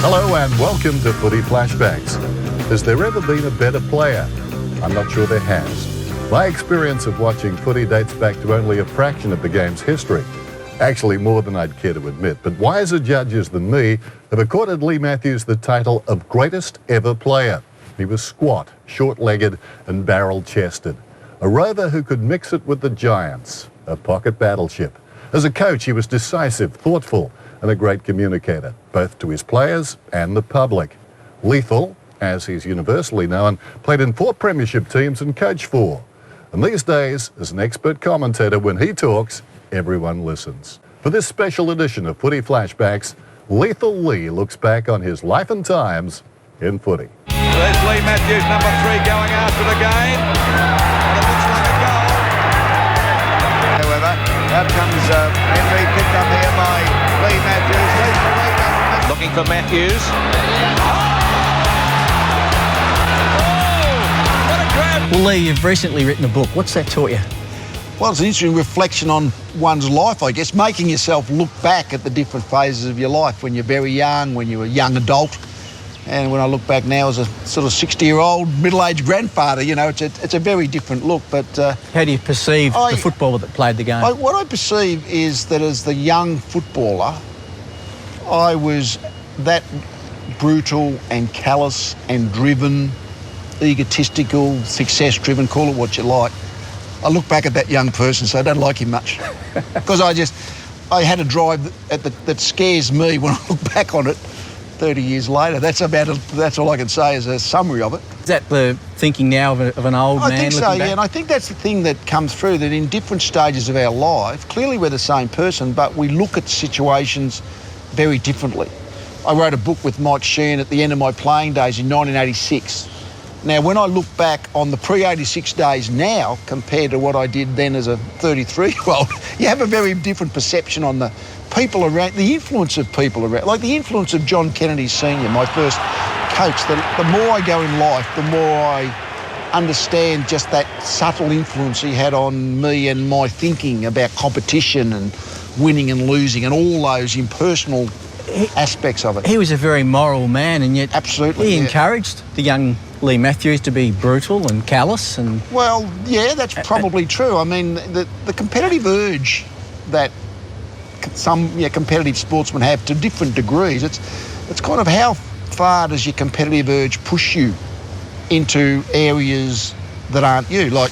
Hello and welcome to Footy Flashbacks. Has there ever been a better player? I'm not sure there has. My experience of watching footy dates back to only a fraction of the game's history. Actually, more than I'd care to admit. But wiser judges than me have accorded Leigh Matthews the title of greatest ever player. He was squat, short-legged and barrel-chested. A rover who could mix it with the giants. A pocket battleship. As a coach, he was decisive, thoughtful and a great communicator, both to his players and the public. Lethal, as he's universally known, played in 4 premiership teams and coached 4. And these days, as an expert commentator, when he talks, everyone listens. For this special edition of Footy Flashbacks, Lethal Leigh looks back on his life and times in footy. There's Leigh Matthews, number 3, going after the game. And it looks like a goal. However, out comes Henry, picked up here by Leigh Matthews. Looking for Matthews. Oh, what a grab. Well, Leigh, you've recently written a book. What's that taught you? Well, it's an interesting reflection on one's life, I guess, making yourself look back at the different phases of your life when you're very young, when you're a young adult. And when I look back now as a sort of 60-year-old middle-aged grandfather, you know, it's a very different look. But how do you perceive the footballer that played the game? What I perceive is that as the young footballer, I was that brutal and callous and driven, egotistical, success-driven, call it what you like. I look back at that young person, so I don't like him much. Because I had a drive that scares me when I look back on it 30 years later. That's all I can say as a summary of it. Is that the thinking now of an old man? I think so, back? yeah, and I think that's the thing that comes through, that in different stages of our life, clearly we're the same person, but we look at situations very differently. I wrote a book with Mike Sheehan at the end of my playing days in 1986. Now, when I look back on the pre-86 days now compared to what I did then as a 33-year-old, you have a very different perception on the people around, the influence of people around, like the influence of John Kennedy Sr., my first coach. The more I go in life, the more I understand just that subtle influence he had on me and my thinking about competition and winning and losing and all those impersonal aspects of it. He was a very moral man, and yet absolutely, he encouraged the young Leigh Matthews to be brutal and callous. And well, yeah, that's probably true. I mean, the competitive urge that some competitive sportsmen have to different degrees, it's kind of how far does your competitive urge push you into areas that aren't you. Like,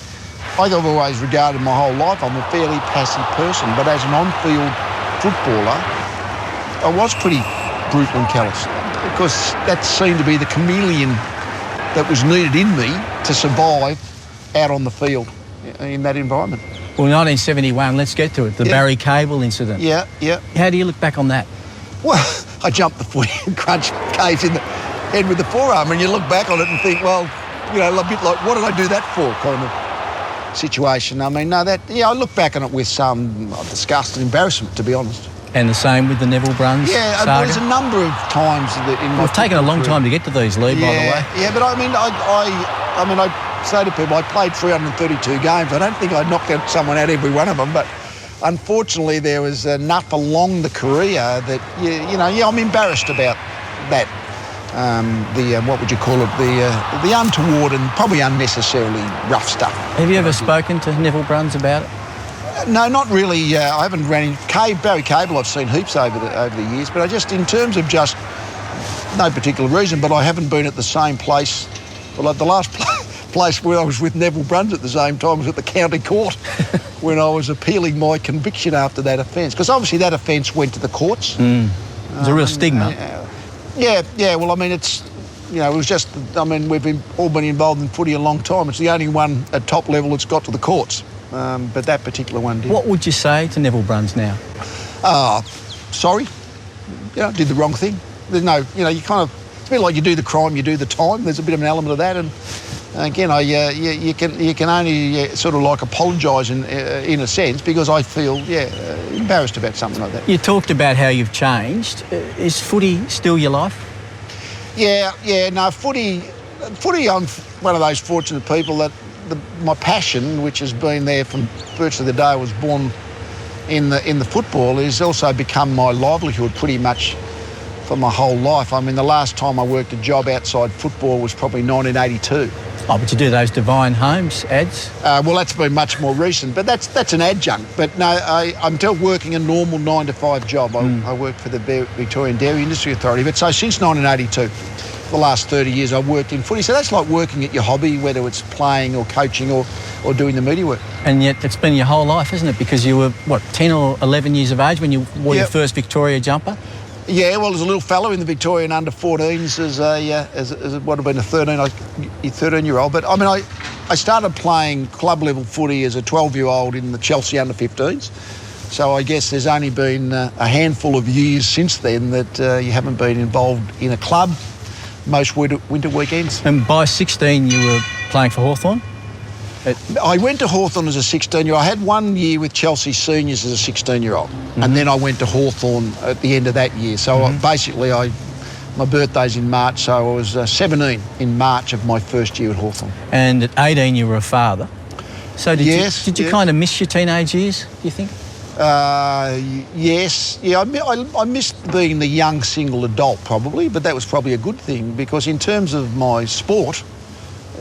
I've always regarded my whole life I'm a fairly passive person, but as an on-field footballer, I was pretty brutal and callous because that seemed to be the chameleon that was needed in me to survive out on the field in that environment. Well, 1971, let's get to it, the Barry Cable incident. Yeah. How do you look back on that? Well, I jumped the footy and crunched Cave in the head with the forearm, and you look back on it and think, well, you know, a bit like, what did I do that for kind of situation. I mean, no, I look back on it with some disgust and embarrassment, to be honest. And the same with the Neville Bruns saga? There's a number of times that in my... It's taken a long time to get to these, Leigh, by the way. Yeah, but I mean, I say to people, I played 332 games. I don't think I knocked out someone out every one of them, but unfortunately there was enough along the career that, I'm embarrassed about that. What would you call it? The untoward and probably unnecessarily rough stuff. Have you ever spoken to Neville Bruns about it? No, not really. I haven't ran in Barry Cable. I've seen heaps over the years, but I just, in terms of just no particular reason, but I haven't been at the same place. Well, like the last place where I was with Neville Bruns at the same time was at the county court when I was appealing my conviction after that offence, because obviously that offence went to the courts. There's a real stigma. Yeah. Well, I mean, it was just. I mean, all been involved in footy a long time. It's the only one at top level that's got to the courts. But that particular one did. What would you say to Neville Bruns now? Sorry. Did the wrong thing. There's no, you kind of, it's a bit like you do the crime, you do the time. There's a bit of an element of that. And again, you can only sort of like apologise in a sense, because I feel, embarrassed about something like that. You talked about how you've changed. Is footy still your life? Yeah, no, footy, I'm one of those fortunate people that my passion, which has been there from virtually the day I was born in the football, has also become my livelihood pretty much for my whole life. I mean, the last time I worked a job outside football was probably 1982. Oh, but you do those Divine Homes ads? Well, that's been much more recent, but that's an adjunct. But no, I'm still working a normal 9-to-5 job. I work for the Victorian Dairy Industry Authority. But so since 1982, the last 30 years, I've worked in footy. So that's like working at your hobby, whether it's playing or coaching or doing the media work. And yet it's been your whole life, isn't it? Because you were, 10 or 11 years of age when you wore your first Victoria jumper? Yeah, well, as a little fellow in the Victorian under-14s, as what would have been a 13-year-old. But I mean, I started playing club level footy as a 12-year-old in the Chelsea under-15s. So I guess there's only been a handful of years since then that you haven't been involved in a club most winter weekends. And by 16, you were playing for Hawthorn? I went to Hawthorn as a 16-year-old. I had 1 year with Chelsea seniors as a 16-year-old, and then I went to Hawthorn at the end of that year. So basically, my birthday's in March, so I was 17 in March of my first year at Hawthorn. And at 18, you were a father. So did you kind of miss your teenage years, do you think? Yes. Yeah, I missed being the young single adult probably, but that was probably a good thing because in terms of my sport,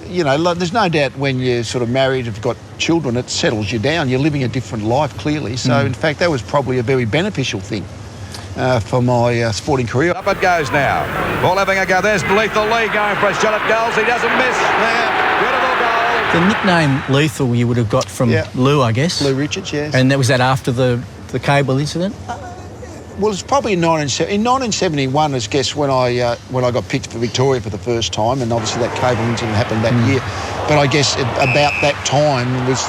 you know, there's no doubt when you're sort of married, if you've got children, it settles you down. You're living a different life, clearly. So, in fact, that was probably a very beneficial thing for my sporting career. Up it goes now. Ball having a go. There's Lethal Leigh going for a shot at goals. He doesn't miss there. Beautiful goal. The nickname Lethal you would have got from Lou, I guess. Lou Richards, yes. And was that after the cable incident? Well, it's probably in 1971, I guess, when I got picked for Victoria for the first time, and obviously that cable incident happened that year. But I guess about that time was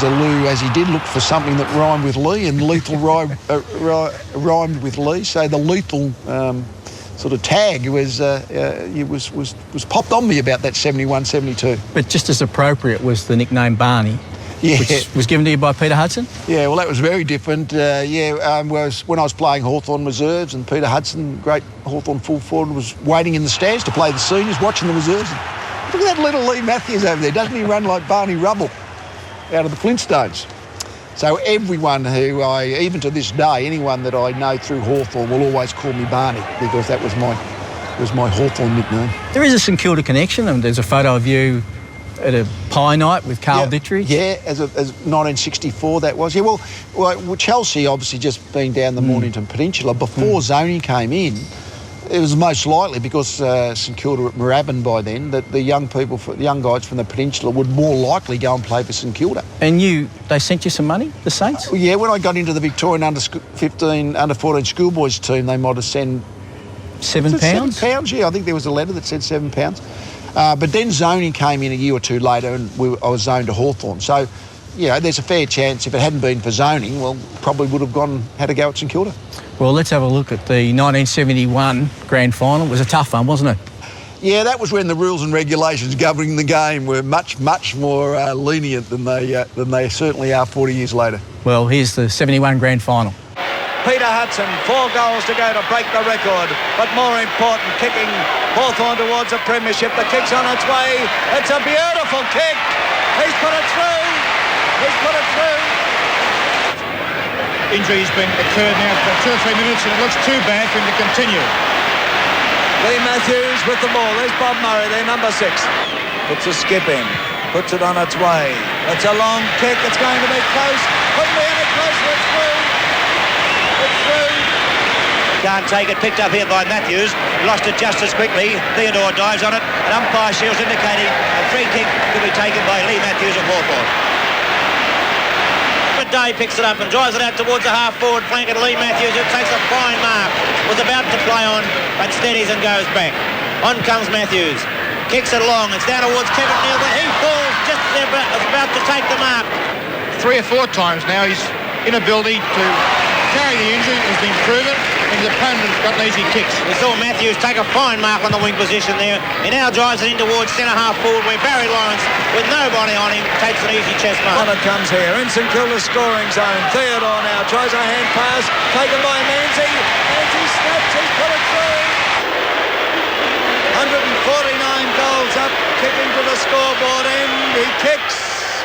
Lou, as he did look for something that rhymed with Leigh, and lethal rhymed with Leigh. So the lethal sort of tag was popped on me about that 71, 72. But just as appropriate was the nickname Barney. Yeah. Which was given to you by Peter Hudson? Yeah, well, that was very different. Whereas when I was playing Hawthorn reserves, and Peter Hudson, great Hawthorn full forward, was waiting in the stands to play the seniors, watching the reserves. And look at that little Leigh Matthews over there. Doesn't he run like Barney Rubble out of the Flintstones? So everyone even to this day, anyone that I know through Hawthorn will always call me Barney because that was my Hawthorn nickname. There is a St Kilda connection, and there's a photo of you at a pie night with Carl Dittrich? Yeah, as 1964 that was. Yeah, well, Chelsea obviously just being down the Mornington Peninsula. Before zoning came in, it was most likely because St Kilda at Moorabbin by then that the young guys from the Peninsula would more likely go and play for St Kilda. And they sent you some money, the Saints? Yeah, when I got into the Victorian under-15, under-14 schoolboys team, they might have sent £7? £7, yeah. I think there was a letter that said £7. But then zoning came in a year or two later and I was zoned to Hawthorn. So, you know, there's a fair chance if it hadn't been for zoning, well, probably would have had a go at St Kilda. Well, let's have a look at the 1971 grand final. It was a tough one, wasn't it? Yeah, that was when the rules and regulations governing the game were much, much more lenient than they certainly are 40 years later. Well, here's the 71 grand final. Peter Hudson, 4 goals to go to break the record, but more important, kicking Hawthorn towards a premiership. The kick's on its way. It's a beautiful kick. He's put it through. He's put it through. Injury's been occurred now for 2 or 3 minutes, and it looks too bad for him to continue. Leigh Matthews with the ball. There's Bob Murray, their number 6. Puts a skip in. Puts it on its way. It's a long kick. It's going to be close. Couldn't be any closer. It's through. It's through. Can't take it. Picked up here by Matthews. Lost it just as quickly. Theodore dives on it. And umpire Shields indicating a free kick to be taken by Leigh Matthews of Hawthorn. Day picks it up and drives it out towards the half-forward flank, and Leigh Matthews, who takes a fine mark, was about to play on, but steadies and goes back. On comes Matthews. Kicks it long. It's down towards Kevin Neal, but he falls just about to take the mark. 3 or 4 times now his inability to carry the injury has been proven, and his opponent has gotten easy kicks. We saw Matthews take a fine mark on the wing position there. He now drives it in towards centre half forward, where Barry Lawrence, with nobody on him, takes an easy chest mark. On it comes here in St Kilda's scoring zone. Theodore now tries a hand pass, taken by Manzi. Manzi snaps, he's put it through. 149 goals up, kicking to the scoreboard end. He kicks.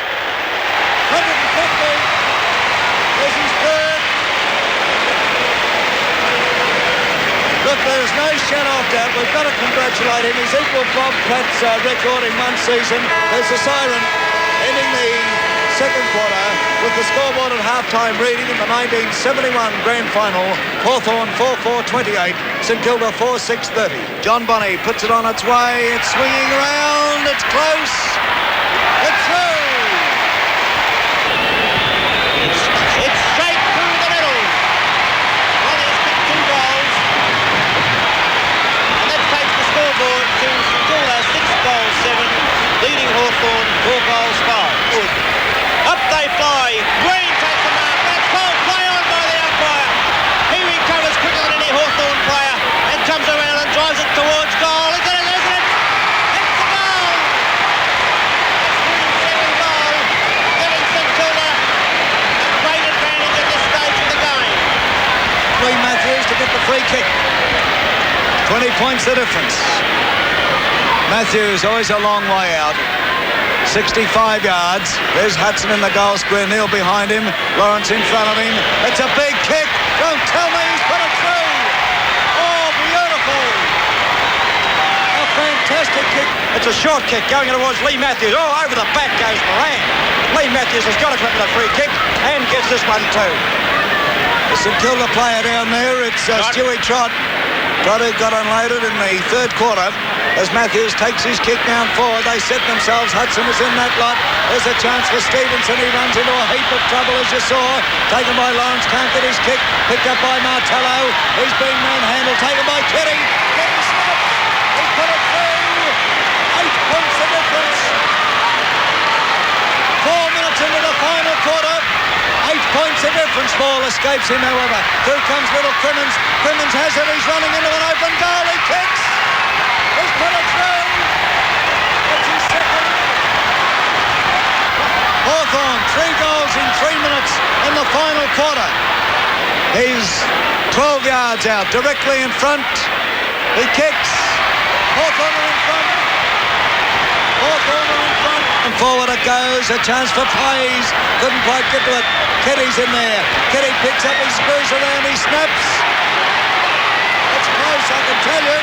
150. This is third. Look no shadow of doubt. We've got to congratulate him. He's equalled Bob Pratt's record in one season. There's a siren ending the second quarter with the scoreboard at half-time reading in the 1971 Grand Final. Hawthorn 4-4-28, St Kilda 4-6-30. John Bonney puts it on its way. It's swinging around. It's close. It's through. It's straight through the middle. Bonney has kicked 2 goals. And that takes the scoreboard to St Kilda 6 goals 7, leading Hawthorn 4 goals 5. Good. Up they fly. Green takes the mark. That's called play on by the umpire. He recovers quicker than any Hawthorn player and comes around and drives it towards goal. Is it? Isn't it? It's the goal. It's the second goal, giving St Kilda a great advantage at this stage of the game. Leigh Matthews to get the free kick. 20 points the difference. Matthews always a long way out. 65 yards. There's Hudson in the goal square. Neil behind him. Lawrence in front of him. It's a big kick. Don't tell me he's put it through. Oh, beautiful. A fantastic kick. It's a short kick going towards Leigh Matthews. Oh, over the back goes Moran. Leigh Matthews has got to clip with a free kick and gets this one too. The St Kilda player down there, it's Stewie Trott. Trott who got unloaded in the third quarter as Matthews takes his kick down forward. They set themselves. Hudson is in that lot. There's a chance for Stevenson. He runs into a heap of trouble, as you saw. Taken by Lawrence, can't get his kick. Picked up by Martello. He's being manhandled. Taken by Kitty. Kitty snaps. He's put it through. 8 points the difference. 4 minutes into the final quarter. 8 points the difference. Ball escapes him, however. Through comes little Crimmins. Crimmins has it. He's running into an open goal. He kicks. He's put it through. That's his second. Hawthorn, 3 goals in 3 minutes in the final quarter. He's 12 yards out, directly in front. He kicks. Hawthorn are in front. Hawthorn are in front. And forward it goes. A chance for plays. Couldn't quite get to it. Kitty's in there. Kitty picks up. He screws around. He snaps. It's close, I can tell you.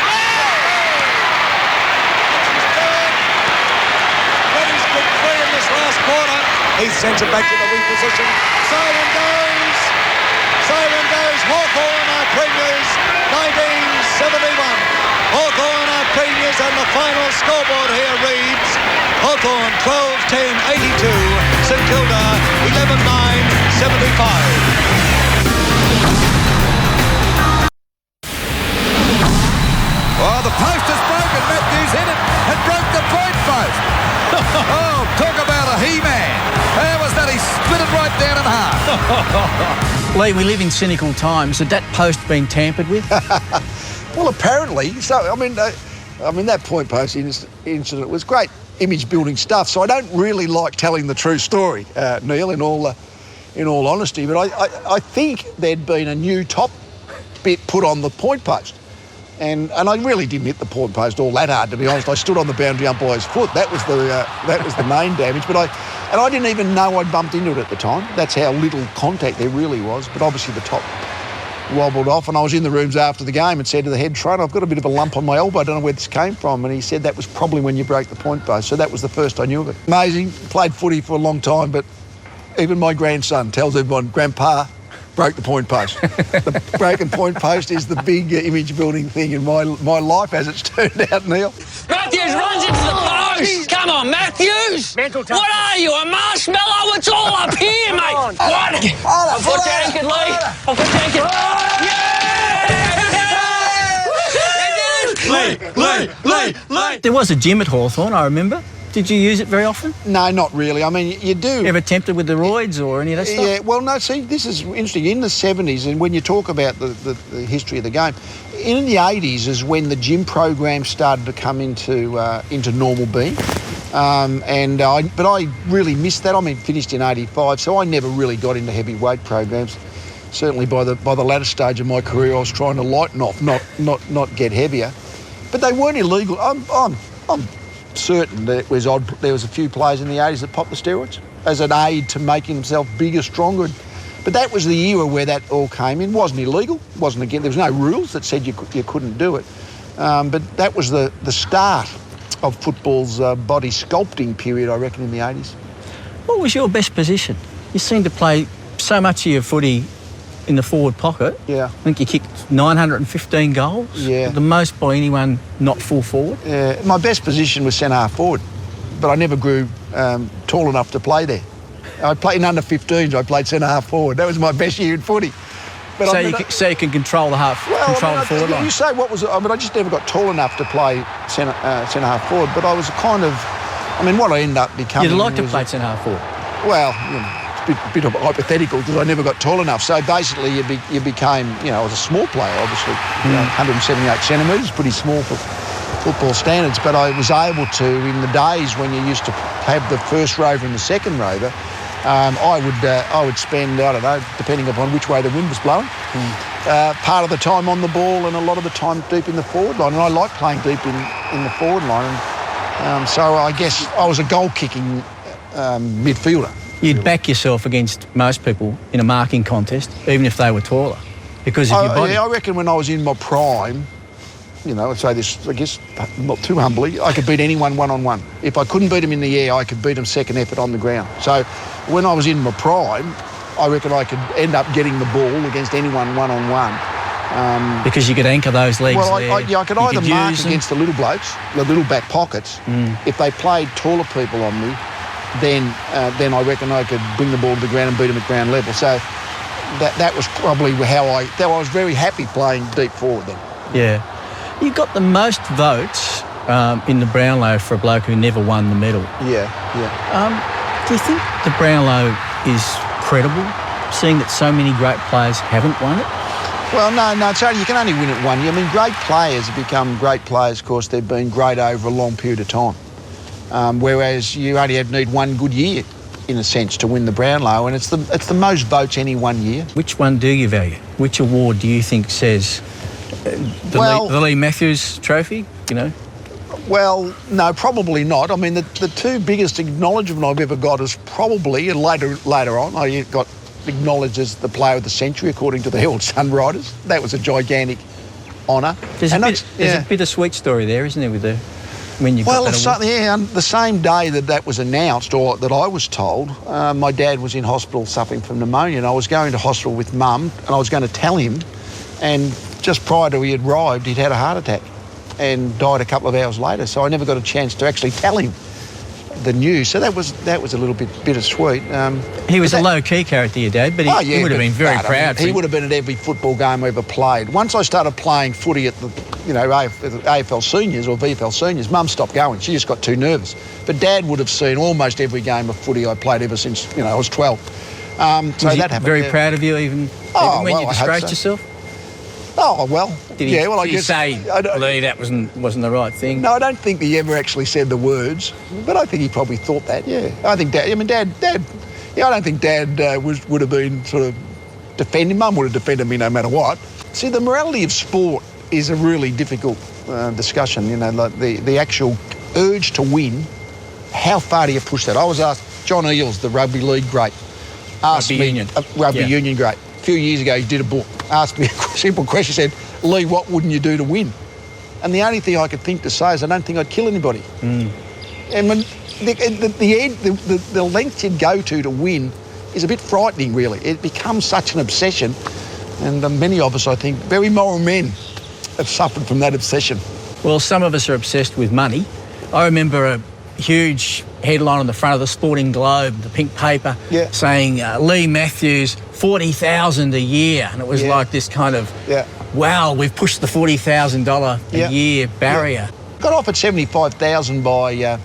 Last quarter, he sends it back to the weak position. Siren goes. Hawthorn are premiers, 1971. Hawthorn are premiers, and the final scoreboard here reads Hawthorn 12-10-82, St Kilda 11-9-75. Oh, the post is broken. Matthews hit it and broke the point post. Oh, talk about a he-man. How was that? He split it right down in half. Leigh, we live in cynical times. Had that post been tampered with? Well, apparently. So, I mean, that point post incident was great image-building stuff. So I don't really like telling the true story, Neil, in all honesty. But I think there'd been a new top bit put on the point post. And I really didn't hit the point post all that hard, to be honest. I stood on the boundary umpire's foot. That was the main damage. But I didn't even know I'd bumped into it at the time. That's how little contact there really was. But obviously the top wobbled off, and I was in the rooms after the game and said to the head trainer, I've got a bit of a lump on my elbow. I don't know where this came from. And he said that was probably when you broke the point post. So that was the first I knew of it. Amazing. Played footy for a long time, but even my grandson tells everyone, Grandpa broke the point post. The broken point post is the big image-building thing in my life, as it's turned out, Neil. Matthews runs into the post. Come on, Matthews. What are you, a marshmallow? It's all up here, mate. What? I've got tankered, Leigh. I've got tankered. Leigh. There was a gym at Hawthorn, I remember. Did you use it very often? No, not really. I mean, you do. Ever tempted with the roids or any of that stuff? Yeah, well, no, see, this is interesting. In the 70s, and when you talk about the history of the game, in the 80s is when the gym program started to come into normal being. But I really missed that. I mean, finished in 85, so I never really got into heavy weight programs. Certainly by the latter stage of my career, I was trying to lighten off, not get heavier. But they weren't illegal. I'm certain that there was a few players in the 80s that popped the steroids as an aid to making themselves bigger, stronger. But that was the era where that all came in. It wasn't illegal. It wasn't again. There was no rules that said you couldn't do it. But that was the start of football's body sculpting period, I reckon, in the 80s. What was your best position? You seemed to play so much of your footy in the forward pocket. Yeah. I think you kicked 915 goals. Yeah. The most by anyone not full forward. Yeah. My best position was centre-half forward, but I never grew tall enough to play there. I played in under 15s. I played centre-half forward. That was my best year in footy. But so you can control the forward line. You say what was it? I mean, I just never got tall enough to play centre-half forward, but I was kind of, I mean, what I ended up becoming. You'd like to play centre-half forward? Well, you know, it's a bit of hypothetical because I never got tall enough. So basically you became, you know, I was a small player, obviously, 178 centimetres, pretty small for football standards, but I was able to, in the days when you used to have the first rover and the second rover, I would spend, I don't know, depending upon which way the wind was blowing, part of the time on the ball and a lot of the time deep in the forward line. And I like playing deep in the forward line. And, so I guess I was a goal-kicking midfielder. You'd back yourself against most people in a marking contest, even if they were taller, because of your body. Yeah, I reckon when I was in my prime, you know, I'd say this, I guess, not too humbly, I could beat anyone one-on-one. If I couldn't beat them in the air, I could beat them second effort on the ground. So when I was in my prime, I reckon I could end up getting the ball against anyone one-on-one. Because you could anchor those legs well, there. I could either mark against the little blokes, the little back pockets. If they played taller people on me, then I reckon I could bring the ball to the ground and beat them at ground level. So that was probably how I was very happy playing deep forward then. Yeah. You got the most votes in the Brownlow for a bloke who never won the medal. Yeah. Do you think the Brownlow is credible, seeing that so many great players haven't won it? Well, no, it's only, you can only win it one year. I mean, great players have become great players, of course, they've been great over a long period of time. Whereas you only need one good year, in a sense, to win the Brownlow, and it's the most votes any one year. Which one do you value? Which award do you think says the Leigh Matthews trophy, you know? Well, no, probably not. I mean, the two biggest acknowledgement I've ever got is probably, and later on, I got acknowledged as the player of the century according to the Herald Sun writers. That was a gigantic honour. There's a bittersweet story there, isn't there, with the when you got that award? The same day that was announced, or that I was told, my dad was in hospital suffering from pneumonia, and I was going to hospital with Mum, and I was going to tell him, and just prior to he had arrived, he'd had a heart attack and died a couple of hours later. So I never got a chance to actually tell him the news. So that was a little bit bittersweet. He was a low-key character, your dad, but he would have been very proud. He would have been at every football game I ever played. Once I started playing footy at the, AFL seniors or VFL seniors, Mum stopped going. She just got too nervous. But Dad would have seen almost every game of footy I played ever since, I was 12. So was that he happened. Very proud of you, even when you disgraced yourself? Oh, well, did he say, Leigh, that wasn't the right thing? No, I don't think he ever actually said the words, but I think he probably thought that, yeah. I think Dad, I don't think Dad would have been sort of defending. Mum would have defended me no matter what. See, the morality of sport is a really difficult discussion, like the actual urge to win. How far do you push that? I was asked, John Eales, the rugby league great, union great. A few years ago, he did a book, asked me a simple question, said, Leigh, what wouldn't you do to win? And the only thing I could think to say is I don't think I'd kill anybody. And when the length you'd go to win is a bit frightening, really. It becomes such an obsession. And many of us, I think, very moral men have suffered from that obsession. Well, some of us are obsessed with money. I remember a huge headline on the front of the Sporting Globe, the pink paper, saying Leigh Matthews, $40,000 a year. And it was like this kind of, wow, we've pushed the $40,000 a year barrier. Got offered $75,000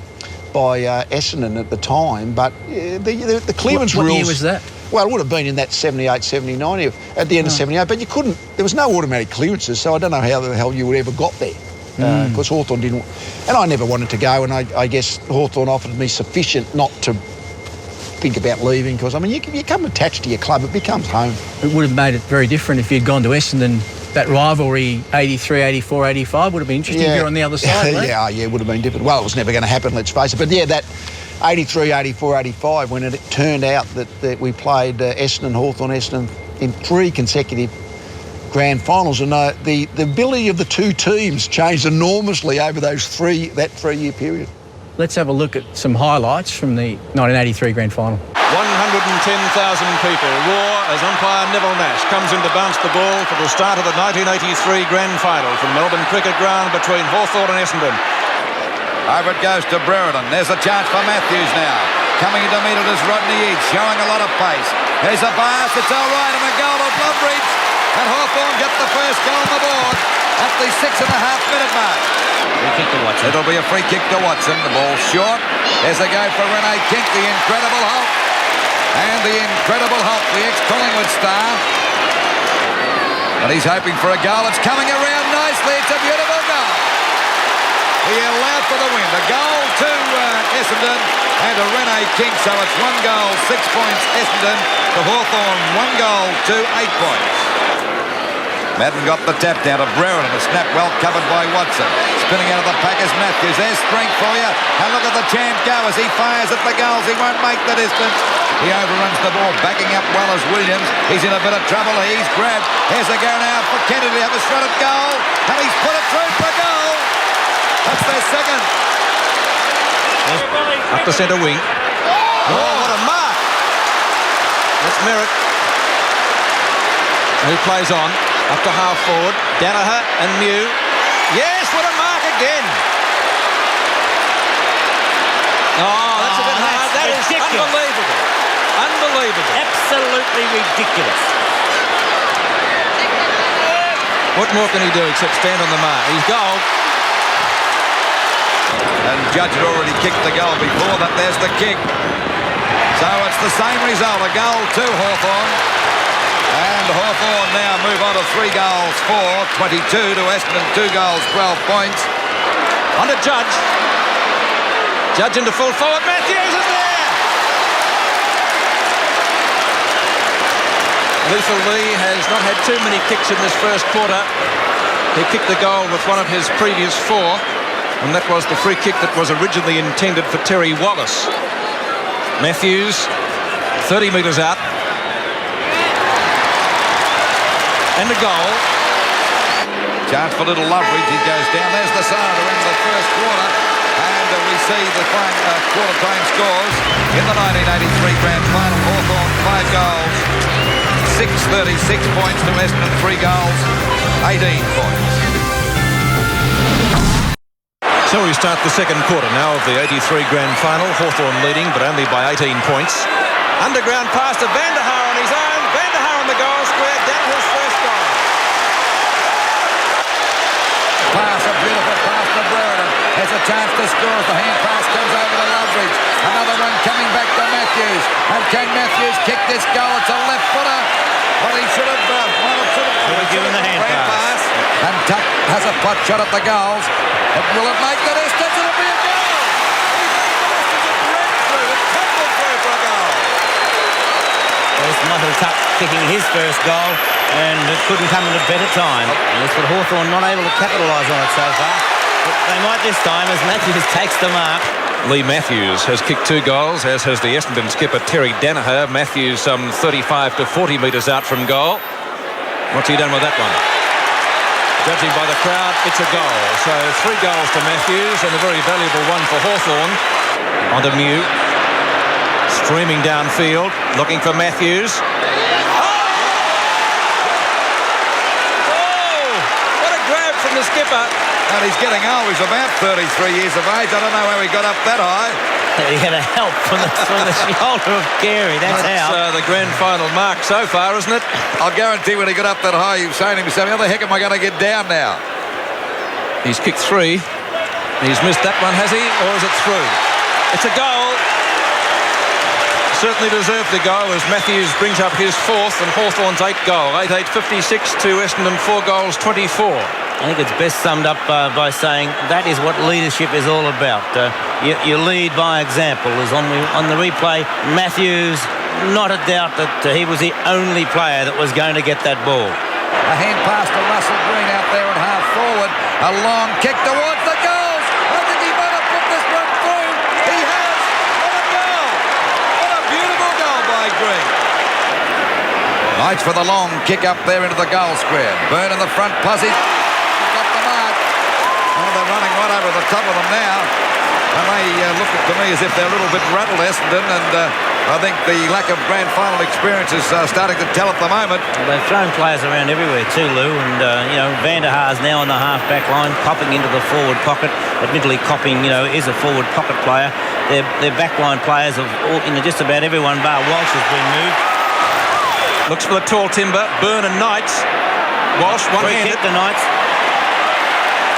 by Essendon at the time, but the clearance rules... What year was that? Well, it would have been in that 78, 79, at the end of 78, but you couldn't... There was no automatic clearances, so I don't know how the hell you would ever got there. Because Hawthorn didn't... And I never wanted to go, and I guess Hawthorn offered me sufficient not to think about leaving, because, you become attached to your club, it becomes home. It would have made it very different if you'd gone to Essendon. That rivalry, 83, 84, 85, would have been interesting if you're on the other side, right? Yeah, it would have been different. Well, it was never going to happen, let's face it. But, 83, 84, 85, when it turned out that we played Essendon, Hawthorn, Essendon in 3 consecutive grand finals, and the ability of the two teams changed enormously over that 3-year period. Let's have a look at some highlights from the 1983 grand final. 110,000 people roar as umpire Neville Nash comes in to bounce the ball for the start of the 1983 grand final from Melbourne Cricket Ground between Hawthorn and Essendon. Over it goes to Brereton. There's a chance for Matthews now. Coming into meet it is Rodney Eads, showing a lot of pace. There's a pass, it's all right, and a goal of Loveridge. And Hawthorn get the first goal on the board at the 6.5-minute mark. Free kick to Watson. It'll be a free kick to Watson. The ball short. There's a go for Rene Kink, the incredible Hulk. And the incredible Hulk, the ex-Collingwood star. But he's hoping for a goal. It's coming around nicely. It's a beautiful goal. He allowed for the win. A goal to Essendon and to Rene Kink. So it's 1 goal, 6 points Essendon. To Hawthorn, 1 goal to 8 points. Madden got the tap down to Brereton. A snap well covered by Watson. Spinning out of the pack is Matthews. There's strength for you. And look at the chant go as he fires at the goals. He won't make the distance. He overruns the ball, backing up well as Williams. He's in a bit of trouble. He's grabbed. Here's a go now for Kennedy. Have a shot at goal. And he's put it through for goal. That's their second. Up the centre wing. Oh, what a mark. That's Merritt. Who plays on. Up to half forward, Danaher and Mew. Yes, what a mark again. Oh, that's a bit hard. That is unbelievable. Unbelievable. Absolutely ridiculous. What more can he do except stand on the mark? He's goal. And Judge had already kicked the goal before that. There's the kick. So it's the same result. A goal to Hawthorn. And Hawthorn now move on to 3 goals, 4, 22 to Essendon, 2 goals, 12 points. On to Judge. Judge into full forward. Matthews is there! Lethal Leigh has not had too many kicks in this first quarter. He kicked the goal with one of his previous 4, and that was the free kick that was originally intended for Terry Wallace. Matthews, 30 metres out. And the goal. Chance for little Loveridge. He goes down. There's the sign to end the first quarter. And we see the quarter time scores in the 1983 grand final. Hawthorn 5 goals, 636 points to Essendon, 3 goals, 18 points. So we start the second quarter now of the 83 grand final. Hawthorn leading, but only by 18 points. Underground pass to Van der Haar on his own. Van der Haar on the goal square. Danaher's first goal. Pass, a beautiful pass to Brereton. Has a chance to score as the hand pass comes over to Loveridge. Another one coming back to Matthews. And can Matthews kick this goal? It's a left footer. But he should have given the hand pass. And Tuck has a pot shot at the goals. But will it make the distance? It'll be a goal. He made the distance. It ran through. It tumbled through for a goal. There's Michael Tuck kicking his first goal, and it couldn't come at a better time. And that's what Hawthorn not able to capitalise on it so far. But they might this time as Matthews takes the mark. Leigh Matthews has kicked 2 goals, as has the Essendon skipper Terry Danaher. Matthews some 35 to 40 metres out from goal. What's he done with that one? Judging by the crowd, it's a goal. So 3 goals to Matthews and a very valuable one for Hawthorn. On to Mew. Streaming downfield, looking for Matthews. Oh! What a grab from the skipper. And he's getting old. He's about 33 years of age. I don't know how he got up that high. He had a help from the shoulder of Carey. That's how. The grand final mark so far, isn't it? I'll guarantee when he got up that high, he was saying to himself, how the heck am I going to get down now? He's kicked 3. He's missed that one, has he? Or is it through? It's a goal. Certainly deserved the goal as Matthews brings up his 4th and Hawthorn's 8th goal. 8-8-56 to Essendon, 4 goals, 24. I think it's best summed up by saying that is what leadership is all about. You lead by example. As on the replay, Matthews, not a doubt that he was the only player that was going to get that ball. A hand pass to Russell Green out there at half forward. A long kick towards the goals. I think he might have put this one through. He has. What a Waits for the long kick up there into the goal square. Byrne in the front, Puzzy. He's got the mark. Oh, they're running right over the top of them now. And they look to me as if they're a little bit rattled, Essendon, and I think the lack of grand final experience is starting to tell at the moment. Well, they've thrown players around everywhere too, Lou, and Van der Haar's now on the half-back line, popping into the forward pocket. Admittedly, Copping, is a forward pocket player. Their backline players of just about everyone bar Walsh has been moved. Looks for the tall timber. Byrne and Knights. Walsh, one-handed. Free kick to Knights.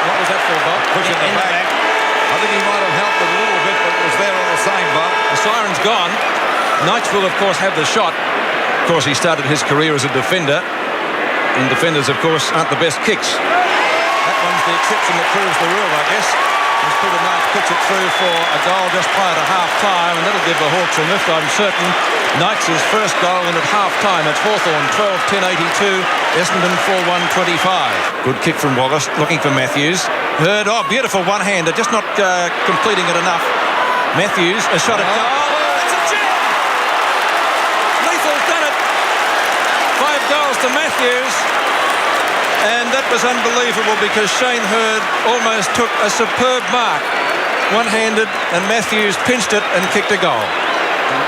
What was that for, Bob? Pushing the back. I think he might have helped it a little bit, but it was there all the same, Bob. The siren's gone. Knights will, of course, have the shot. Of course, he started his career as a defender. And defenders, of course, aren't the best kicks. That one's the exception that proves the rule, I guess. As Peter Knight puts it through for a goal just prior to half-time, and that'll give the Hawks a lift, I'm certain. Knights' first goal, and at half-time, it's Hawthorn 12-10-82, Essendon 4-1-25. Good kick from Wallace, looking for Matthews. Hurd, beautiful one-hander, just not completing it enough. Matthews, a shot at goal. That's a jam! Lethal's done it. 5 goals to Matthews. And that was unbelievable because Shane Hurd almost took a superb mark. One-handed, and Matthews pinched it and kicked a goal.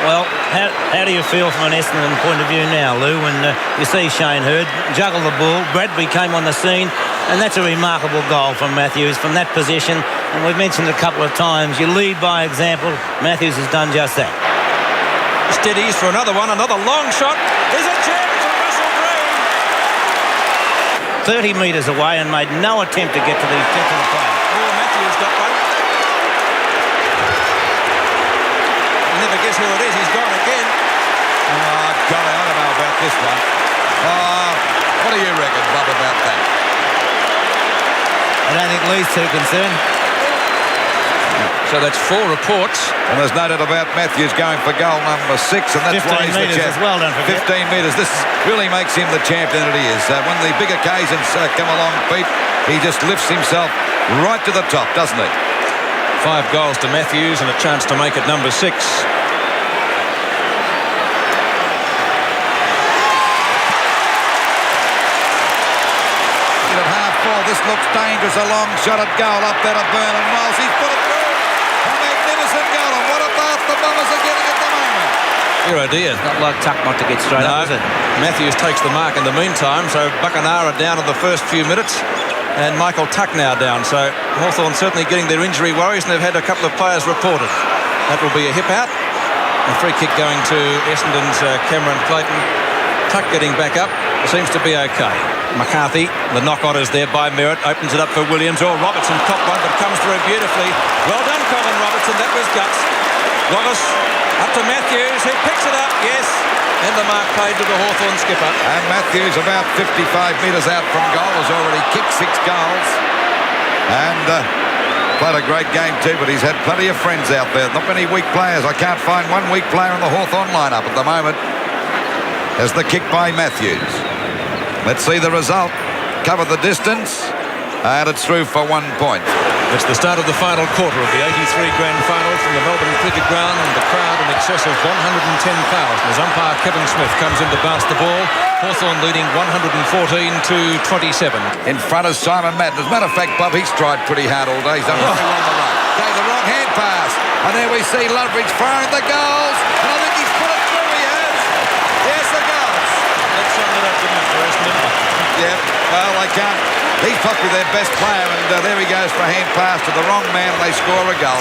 Well, how do you feel from an Essendon point of view now, Lou, when you see Shane Hurd juggle the ball? Bradbury came on the scene, and that's a remarkable goal from Matthews from that position. And we've mentioned a couple of times, you lead by example. Matthews has done just that. Steadies for another one, another long shot. There's a chance for Russell Green. 30 metres away and made no attempt to get to the player. Oh, Matthews got one. You never guess who it is. He's gone again. Oh, golly, I don't know about this one. What do you reckon, Bob, about that? I don't think Leigh's too concerned. So that's 4 reports. And there's no doubt about Matthews going for goal number 6, and that's why he's the champ. As well, don't forget. 15 metres. This really makes him the champion that he is. When the big occasions come along, Pete, he just lifts himself right to the top, doesn't he? 5 goals to Matthews and a chance to make it number 6. At half-full, this looks dangerous. A long shot at goal up there to Byrne, and Miles, he's put it through. A magnificent goal. And what about the Bombers are getting at the moment? Your idea. Not like Tuck not to get straight up, is it? Matthews takes the mark in the meantime, so Buckenara down in the first few minutes, and Michael Tuck now down. So Hawthorn certainly getting their injury worries, and they've had a couple of players reported. That will be a hip out. A free kick going to Essendon's Cameron Clayton. Tuck getting back up. It seems to be okay. McCarthy, the knock-on is there by Merritt, opens it up for Williams. Robertson top one, but comes through beautifully. Well done, Colin Robertson. That was guts. Wallace up to Matthews, who picks it up, yes. And the mark played to the Hawthorn skipper. And Matthews, about 55 metres out from goal, has already kicked 6 goals. And played a great game too, but he's had plenty of friends out there. Not many weak players. I can't find one weak player in the Hawthorn lineup at the moment. As the kick by Matthews. Let's see the result. Cover the distance. And it's through for 1 point. It's the start of the final quarter of the 83 Grand Final from the Melbourne Cricket Ground, and the crowd in excess of 110,000 as umpire Kevin Smith comes in to bounce the ball. Hawthorn leading 114-27. In front of Simon Madden. As a matter of fact, Bob, he's tried pretty hard all day. He's done very well on the run. Gave the wrong hand pass. And there we see Loveridge firing the goals. And I think he's put it through. He has. Yes, the goals. That summed it up, didn't it, for Essendon? Yeah, well, they can't. He's possibly their best player, and there he goes for a hand pass to the wrong man, and they score a goal.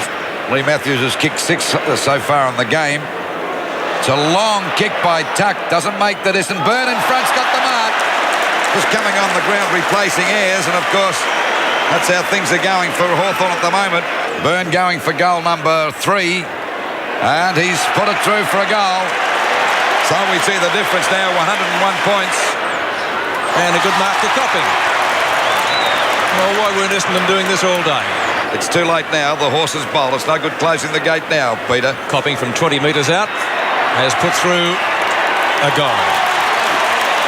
Leigh Matthews has kicked 6 so far in the game. It's a long kick by Tuck. Doesn't make the distance. Byrne in front's got the mark. Just coming on the ground, replacing Ayres, and of course, that's how things are going for Hawthorn at the moment. Byrne going for goal number 3, and he's put it through for a goal. So we see the difference now, 101 points. And a good mark to Copping. Well, why weren't Essendon doing this all day? It's too late now. The horses bowl. It's no good closing the gate now, Peter. Copping from 20 metres out has put through a goal.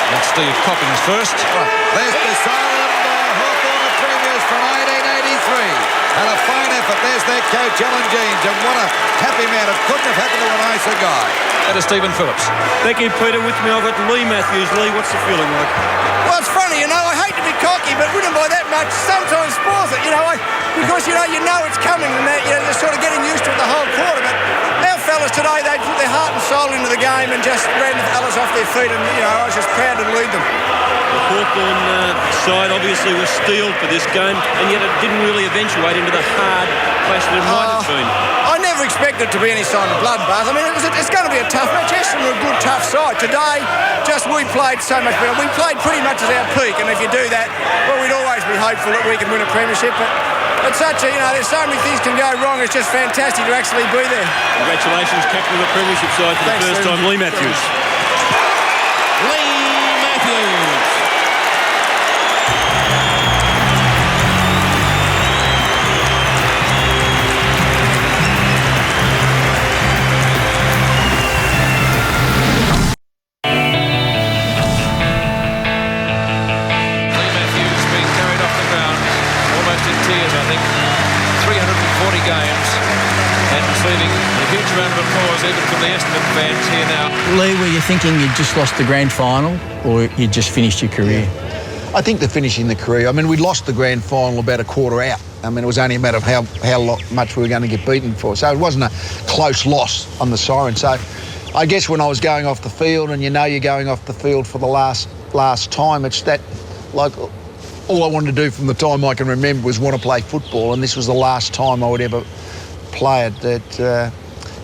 That's Steve Copping's first. Right. There's the silent Hawthorn premiers from 1883. And a fine effort. There's their coach, Alan Jeans. And what a happy man. It couldn't have happened to a nicer guy. That is Stephen Phillips. Thank you, Peter. With me, I've got Leigh Matthews. Leigh, what's the feeling like? Well, it's funny, I hate to be cocky, but winning by that much sometimes spoils it, because, you know it's coming and that, they're sort of getting used to it the whole quarter. But our fellas today, they put their heart and soul into the game and just ran the fellas off their feet, and, I was just proud to lead them. The Hawthorn side obviously was steeled for this game, and yet it didn't really eventuate into the hard clash that it might have been. I never expected it to be any sign of bloodbath. I mean, it's going to be a tough match. Essendon were a good, tough side. Today, we played so much better. We played pretty much as our peak, and if you do that, well, we'd always be hopeful that we can win a premiership. But it's such a, there's so many things can go wrong. It's just fantastic to actually be there. Congratulations, captain of the premiership side for the first time, Leigh Matthews. Leigh Matthews. Even from the Essendon fans here now. Leigh, were you thinking you'd just lost the grand final or you'd just finished your career? Yeah. I think they're finishing the career. I mean, we lost the grand final about a quarter out. I mean, it was only a matter of how much we were going to get beaten for. So it wasn't a close loss on the siren. So I guess when I was going off the field, and you're going off the field for the last time, it's that, like, all I wanted to do from the time I can remember was want to play football, and this was the last time I would ever play it. That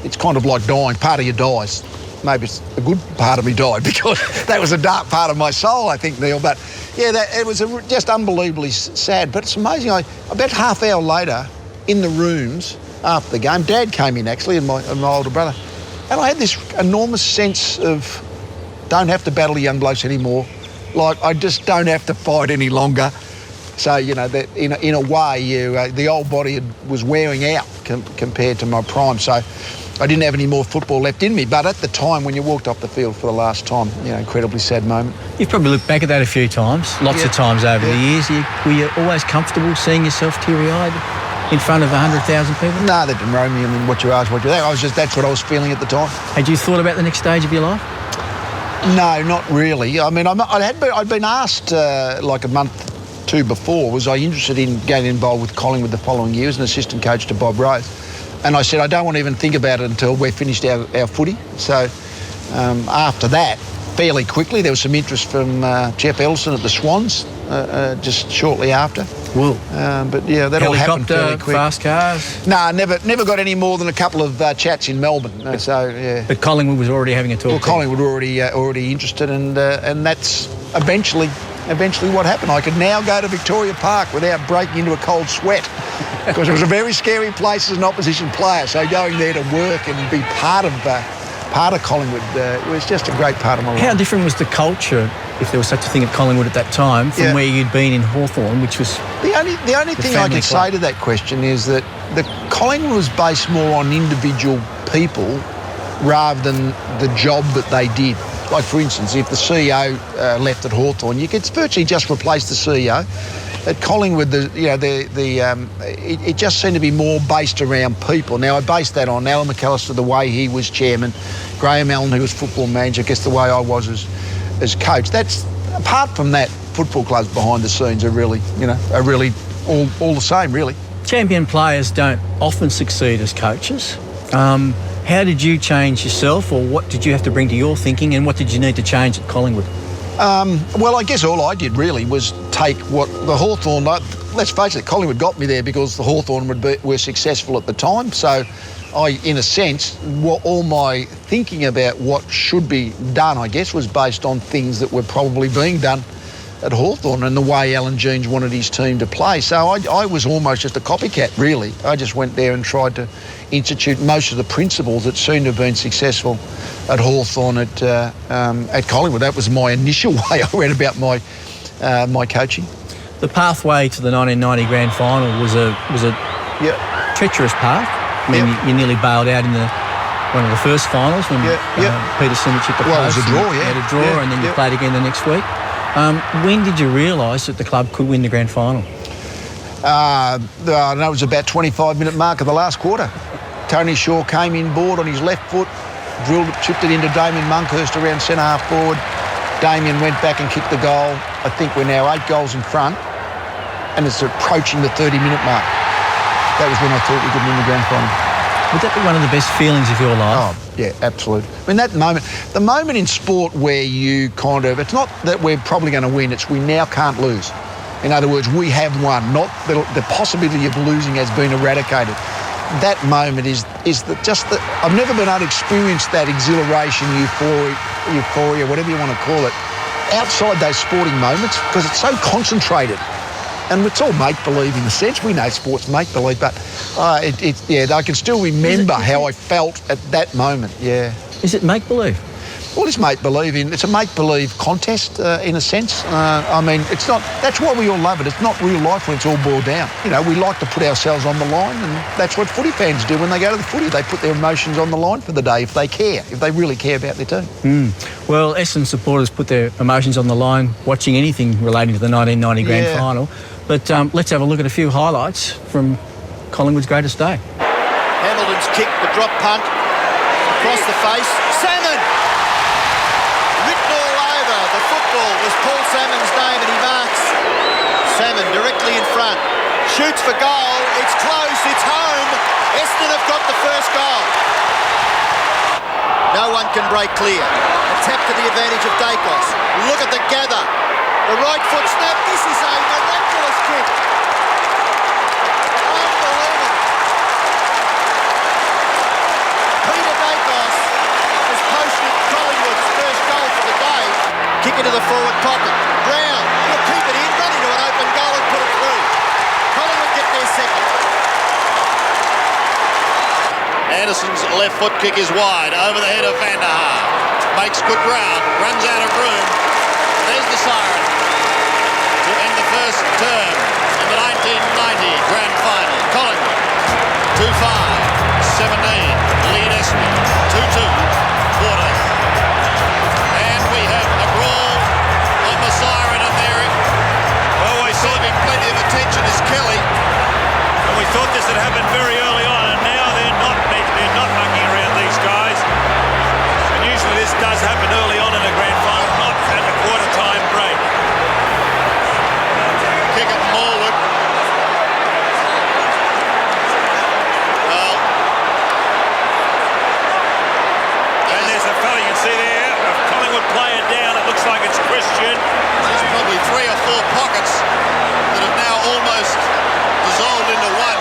it's kind of like dying. Part of you dies. Maybe it's a good part of me died, because that was a dark part of my soul, I think, Neil. But yeah, it was just unbelievably sad. But it's amazing. About half hour later, in the rooms after the game, Dad came in actually, and my older brother, and I had this enormous sense of don't have to battle the young blokes anymore. Like, I just don't have to fight any longer. So, that in a way, the old body was wearing out compared to my prime. So I didn't have any more football left in me. But at the time, when you walked off the field for the last time, incredibly sad moment. You've probably looked back at that a few times, lots of times over the years. Were you always comfortable seeing yourself teary-eyed in front of 100,000 people? No, that didn't worry me. I mean, what you asked, what you think. That's what I was feeling at the time. Had you thought about the next stage of your life? No, not really. I mean, I'd been asked like a month or two before, was I interested in getting involved with Collingwood the following year as an assistant coach to Bob Rose. And I said, I don't want to even think about it until we've finished our footy. So after that, fairly quickly, there was some interest from Jeff Ellison at the Swans just shortly after. Whoa. But yeah, that all happened fairly quick. Fast cars? No, never got any more than a couple of chats in Melbourne. So yeah. But Collingwood was already having a talk. Well, Collingwood were already interested, and that's eventually what happened. I could now go to Victoria Park without breaking into a cold sweat, because it was a very scary place as an opposition player. So going there to work and be part of Collingwood was just a great part of my life. How different was the culture, if there was such a thing at Collingwood at that time, from where you'd been in Hawthorn, which was the only thing I can say to that question is that the Collingwood was based more on individual people rather than the job that they did. Like, for instance, if the CEO left at Hawthorn, you could virtually just replace the CEO. At Collingwood, it just seemed to be more based around people. Now, I based that on Alan McAllister, the way he was chairman, Graham Allen, who was football manager, I guess the way I was as coach. That's, apart from that, football clubs behind the scenes are really all the same, really. Champion players don't often succeed as coaches. How did you change yourself, or what did you have to bring to your thinking, and what did you need to change at Collingwood? Well, I guess all I did really was take what the Hawthorn, let's face it, Collingwood got me there because the Hawthorn were successful at the time. So I, in a sense, all my thinking about what should be done, I guess, was based on things that were probably being done at Hawthorn and the way Alan Jeans wanted his team to play. So I was almost just a copycat, really. I just went there and tried to institute most of the principles that seemed to have been successful at Hawthorn at Collingwood. That was my initial way I went about my coaching. The pathway to the 1990 grand final was a treacherous path. I mean, you nearly bailed out in one of the first finals when Peter Simic hit the post. Well, it was a draw, You had a draw, and then you played again the next week. When did you realise that the club could win the grand final? It was about 25-minute mark of the last quarter. Tony Shaw came in board on his left foot, drilled it, chipped it into Damien Monkhurst around centre-half forward. Damien went back and kicked the goal. I think we're now 8 goals in front, and it's approaching the 30-minute mark. That was when I thought we could win the grand final. Would that be one of the best feelings of your life? Oh, yeah, absolutely. I mean, that moment, the moment in sport where you kind of, it's not that we're probably going to win, it's we now can't lose. In other words, we have won, not the possibility of losing has been eradicated. That moment is I've never been able to experience that exhilaration, euphoria, whatever you want to call it, outside those sporting moments, because it's so concentrated. And it's all make-believe in a sense. We know sport's make-believe, but I can still remember how I felt at that moment, yeah. Is it make-believe? Well, it's make-believe. It's a make-believe contest in a sense. I mean, it's not. That's why we all love it. It's not real life when it's all boiled down. You know, we like to put ourselves on the line, and that's what footy fans do when they go to the footy. They put their emotions on the line for the day if they care, if they really care about their team. Well, Essendon supporters put their emotions on the line watching anything relating to the 1990 grand final. But let's have a look at a few highlights from Collingwood's greatest day. Hamilton's kick, the drop punt, across the face. Salmon! Written all over the football was Paul Salmon's name, and he marks Salmon directly in front. Shoots for goal. It's close. It's home. Essendon have got the first goal. No one can break clear. A tap to the advantage of Dacos. Look at the gather. The right foot snap. This is a miraculous kick. Unbelievable. Peter Dacos has posted Collingwood's first goal for the day. Kick into the forward pocket. Brown will keep it in, run into an open goal and put it through. Collingwood get their second. Anderson's left foot kick is wide over the head of Van der Haar. Makes good ground, runs out of room. There's the siren to end the first term in the 1990 grand final. Collingwood 2-5, 17, lead Essendon 2-2, 14. And we have a brawl on the siren, and there always receiving plenty of attention is Kelly. And we thought this had happened very early on, and now they're not mucking around these guys. And usually this does happen early on in a grand final, not at the quarter-time break. Kick it forward. Well. And there's a fella you can see there, a Collingwood player down. It looks like it's Christian. There's probably 3 or 4 pockets that have now almost dissolved into one.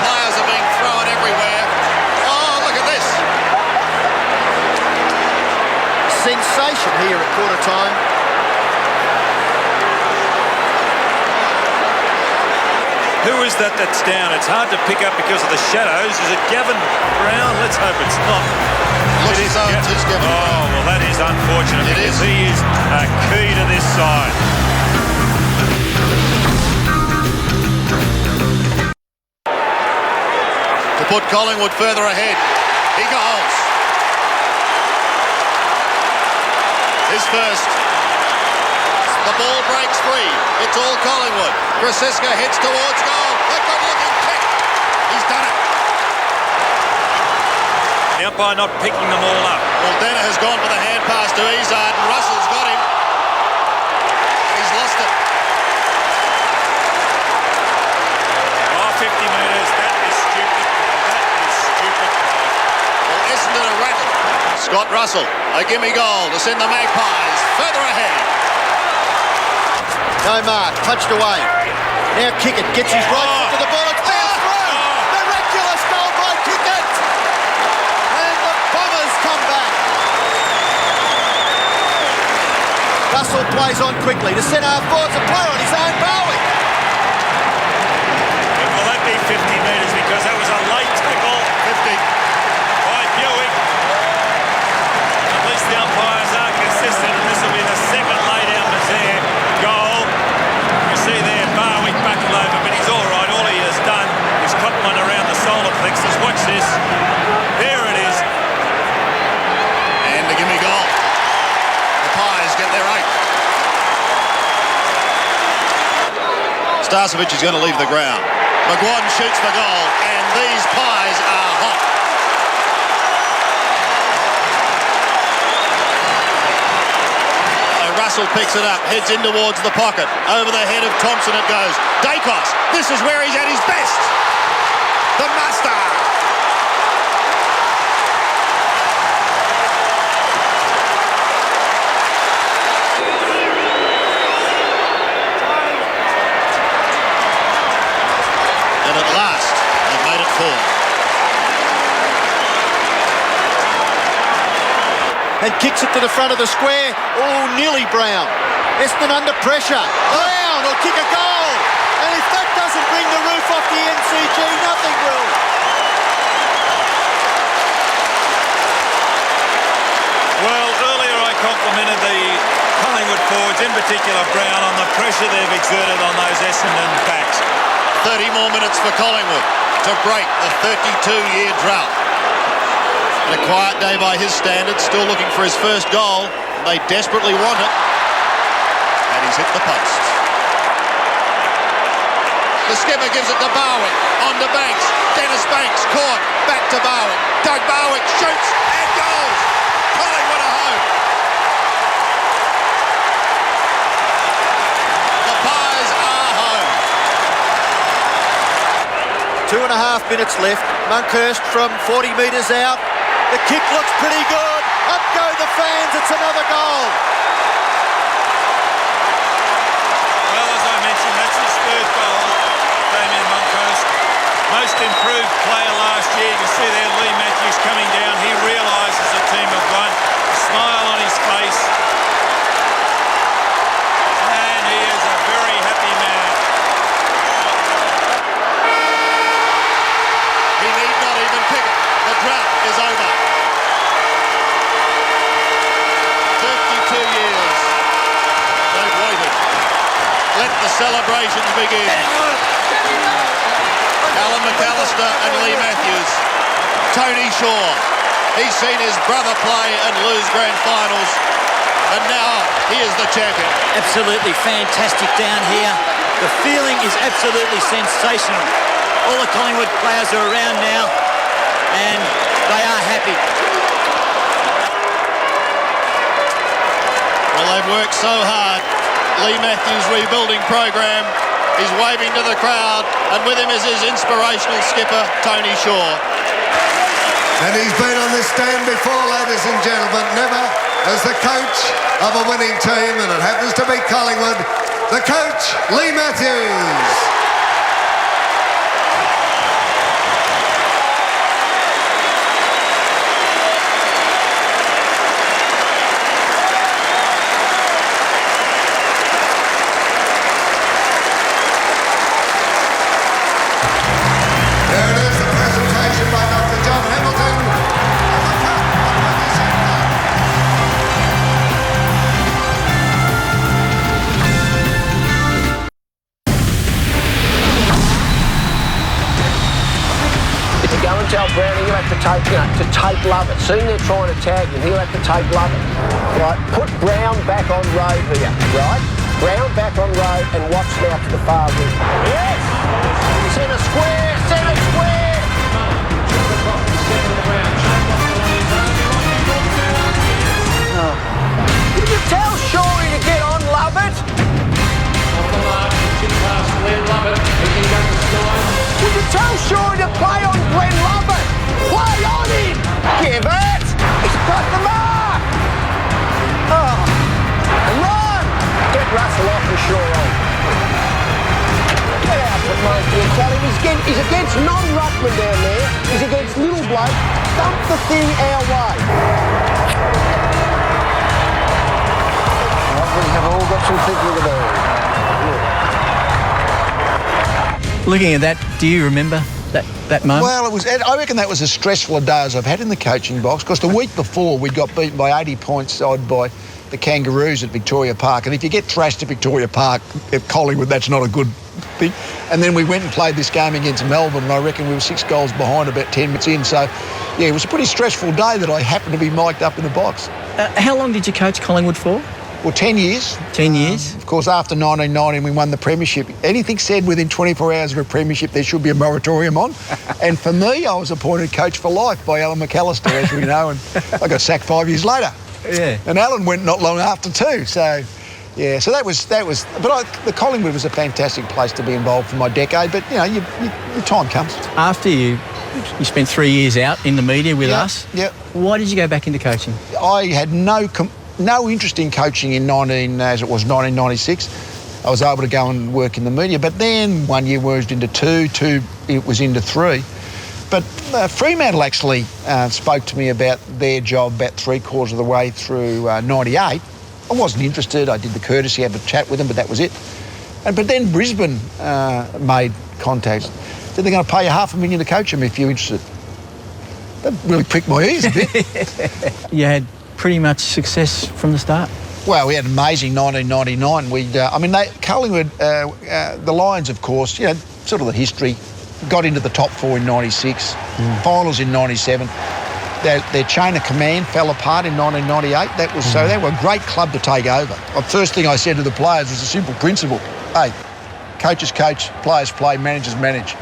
Players are being thrown everywhere. Oh, look at this. Sensation here at quarter time. Who is that that's down? It's hard to pick up because of the shadows. Is it Gavin Brown? Let's hope it's not. Looks as though it is Gavin. Oh, well, that is unfortunate because he is a key to this side. To put Collingwood further ahead. He goes. His first. The ball breaks free. It's all Collingwood. Grosiska heads towards goal. A good-looking kick. He's done it. The umpire not picking them all up. Well, Denner has gone for the hand pass to Izzard, and Russell's got him. He's lost it. 50 metres. That is stupid. That is stupid. Well, Essendon are rattled. Scott Russell, a gimme goal to send the Magpies further ahead. No mark, punched away. Now Kickett gets his right foot to the ball. It's bounced through. Miraculous goal by Kickett. And the Bombers come back. Russell plays on quickly to centre half forward. A player on his own, Bowie. Will that be 50 metres because that was a late tackle? 50 by Buick. At least the umpires are consistent, and this will be the second lay down Mazaire goal. You see there Barwick buckled over, but he's all right. All he has done is cut one around the solar plexus. Watch this. There it is. And the gimme goal. The Pies get their 8th. Starcevic is going to leave the ground. McGuan shoots the goal, and these Pies are hot. Russell picks it up, heads in towards the pocket. Over the head of Thompson it goes. Dacos, this is where he's at his best. The Mustard. And at last, they've made it 4. And kicks it to the front of the square. Oh, nearly Brown. Essendon under pressure. Brown will kick a goal. And if that doesn't bring the roof off the MCG, nothing will. Well, earlier I complimented the Collingwood forwards, in particular Brown, on the pressure they've exerted on those Essendon backs. 30 more minutes for Collingwood to break the 32-year drought. And a quiet day by his standards, still looking for his first goal. They desperately want it. And he's hit the post. The skipper gives it to Barwick. On to Banks. Dennis Banks caught. Back to Barwick. Doug Barwick shoots and goes. Collingwood are home. The Pies are home. 2.5 minutes left. Monkhurst from 40 metres out. The kick looks pretty good. Up go the fans. It's another goal. Well, as I mentioned, that's his third goal. Damien Monkhurst, most improved player last year. You can see there Leigh Matthews coming down. He realises the team have won. A smile on his face. And he is a very happy man. He need not even kick it. The drought is over. 52 years. They've waited. Let the celebrations begin. Alan McAllister and Leigh Matthews. Tony Shaw. He's seen his brother play and lose grand finals. And now he is the champion. Absolutely fantastic down here. The feeling is absolutely sensational. All the Collingwood players are around now. And they are happy. Well, they've worked so hard. Leigh Matthews' rebuilding program. He's waving to the crowd, and with him is his inspirational skipper, Tony Shaw. And he's been on this stand before, ladies and gentlemen, never as the coach of a winning team, and it happens to be Collingwood, the coach, Leigh Matthews. Tell Brownie he'll have to tape Lovett. Soon they're trying to tag him. He'll have to tape Lovett. Right, put Brown back on road here. Right, Brown back on road and watch now to the far wing. Yes, centre square, centre square. Oh. Did you tell Shorey to get on Lovett? Did you tell Shorey to play on Glenn Lovett? Play on him! Give it! He's got the mark! Oh. Run! Get Russell off and Shorey on. Get out from Monkey and tell him he's against non-ruckman down there. He's against little bloke. Dump the thing our way. We have all got some thinking to do. Looking at that, do you remember that moment? Well, I reckon that was as stressful a day as I've had in the coaching box, because the week before we got beaten by 80 points odd by the Kangaroos at Victoria Park, and if you get thrashed at Victoria Park at Collingwood, that's not a good thing. And then we went and played this game against Melbourne, and I reckon we were 6 goals behind about 10 minutes in. So, yeah, it was a pretty stressful day that I happened to be mic'd up in the box. How long did you coach Collingwood for? Well, 10 years. 10 years? Of course, after 1990, we won the premiership. Anything said within 24 hours of a premiership, there should be a moratorium on. And for me, I was appointed coach for life by Alan McAllister, as we know, and I got sacked 5 years later. Yeah. And Alan went not long after too. So, Yeah, so that was. But the Collingwood was a fantastic place to be involved for my decade. But your time comes. After you spent 3 years out in the media with us. Yeah. Why did you go back into coaching? I had no interest in coaching in 1996. I was able to go and work in the media, but then 1 year merged into two, it was into three. But Fremantle actually spoke to me about their job about 3/4 of the way through 98. I wasn't interested. I did the courtesy, had a chat with them, but that was it. But then Brisbane made contact. Said they're going to pay you $500,000 to coach them if you're interested. That really pricked my ears a bit. You had pretty much success from the start. Well, we had an amazing 1999. Collingwood, the Lions, of course, sort of the history, got into the top four in 96, finals in 97. Their chain of command fell apart in 1998. So they were a great club to take over. The first thing I said to the players was a simple principle. Hey, coaches coach, players play, managers manage.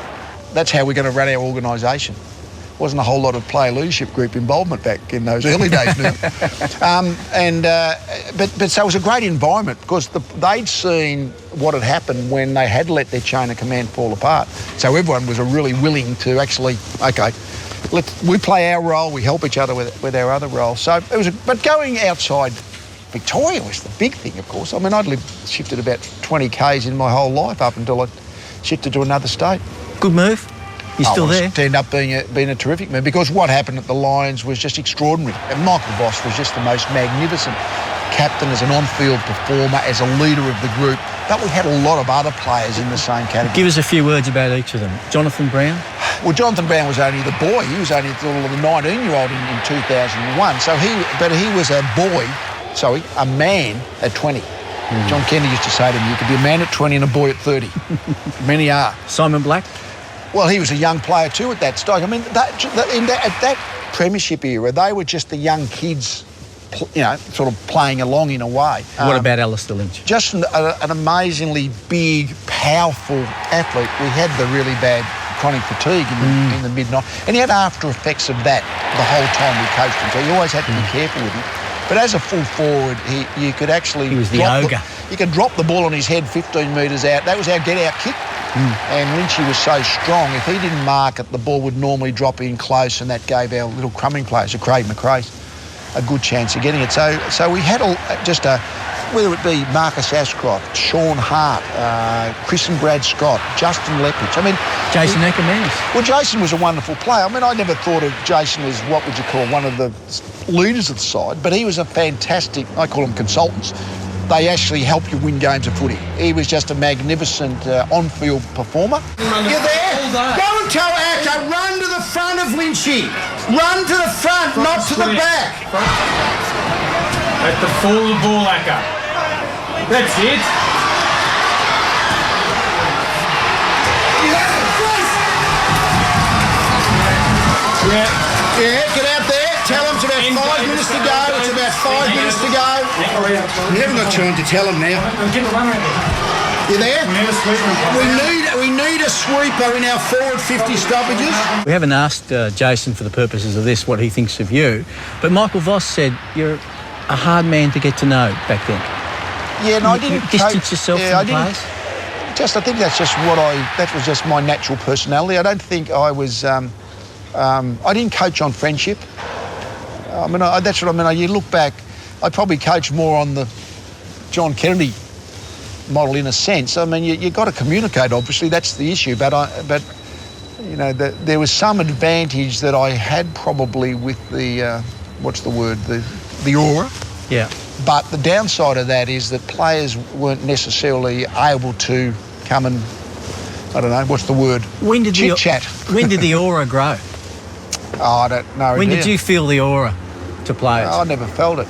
That's how we're going to run our organisation. Wasn't a whole lot of player leadership group involvement back in those early days now. But so it was a great environment because they'd seen what had happened when they had let their chain of command fall apart. So everyone was really willing to actually, okay, we play our role, we help each other with our other role. So but going outside Victoria was the big thing, of course. I mean, shifted about 20 Ks in my whole life up until I shifted to another state. Good move. You're still there? It ended up being a terrific move because what happened at the Lions was just extraordinary. And Michael Voss was just the most magnificent captain as an on-field performer, as a leader of the group. But we had a lot of other players in the same category. Give us a few words about each of them. Jonathan Brown? Well, Jonathan Brown was only the boy. He was only the 19-year-old in 2001. So he was a man at 20. John Kennedy used to say to me, you could be a man at 20 and a boy at 30. Many are. Simon Black? Well, he was a young player too at that stage. I mean, at that premiership era, they were just the young kids, sort of playing along in a way. What about Alistair Lynch? Just an amazingly big, powerful athlete. We had the really bad chronic fatigue in the mid-90s, and he had after effects of that the whole time we coached him. So you always had to be careful with him. But as a full forward, you could actually... He was the ogre. You could drop the ball on his head 15 metres out. That was our get-out kick. And Lynchy was so strong, if he didn't mark it, the ball would normally drop in close, and that gave our little crumbing players, Craig McRae, a good chance of getting it. So we had whether it be Marcus Ashcroft, Sean Hart, Chris and Brad Scott, Justin Lepage. I mean... Jason Ackermans. Well, Jason was a wonderful player. I mean, I never thought of Jason as, what would you call, one of the leaders of the side, but he was a fantastic, I call them consultants. They actually help you win games of footy. He was just a magnificent on-field performer. You're there? Go and tell Acker, run to the front of Lynchy. Run to the front, not to the back. At the fall of the ball, Acker. That's it. Yeah, get out there. Tell them it's about 5 minutes to go. It's about 5 minutes to go. We haven't got time to tell them now. You there? We need a sweeper in our forward 50 stoppages. We haven't asked Jason for the purposes of this what he thinks of you, but Michael Voss said you're a hard man to get to know back then. Yeah, and I didn't distance yourself from the players. I think that's just that was just my natural personality. I don't think I was. I didn't coach on friendship. I mean, that's what I mean. You look back, I probably coached more on the John Kennedy model in a sense. I mean, you got to communicate. Obviously, that's the issue. But there was some advantage that I had probably with the the aura. Yeah. But the downside of that is that players weren't necessarily able to come and, I don't know, what's the word? Chit-chat. When did the aura grow? I don't know. When did you feel the aura to players? I never felt it.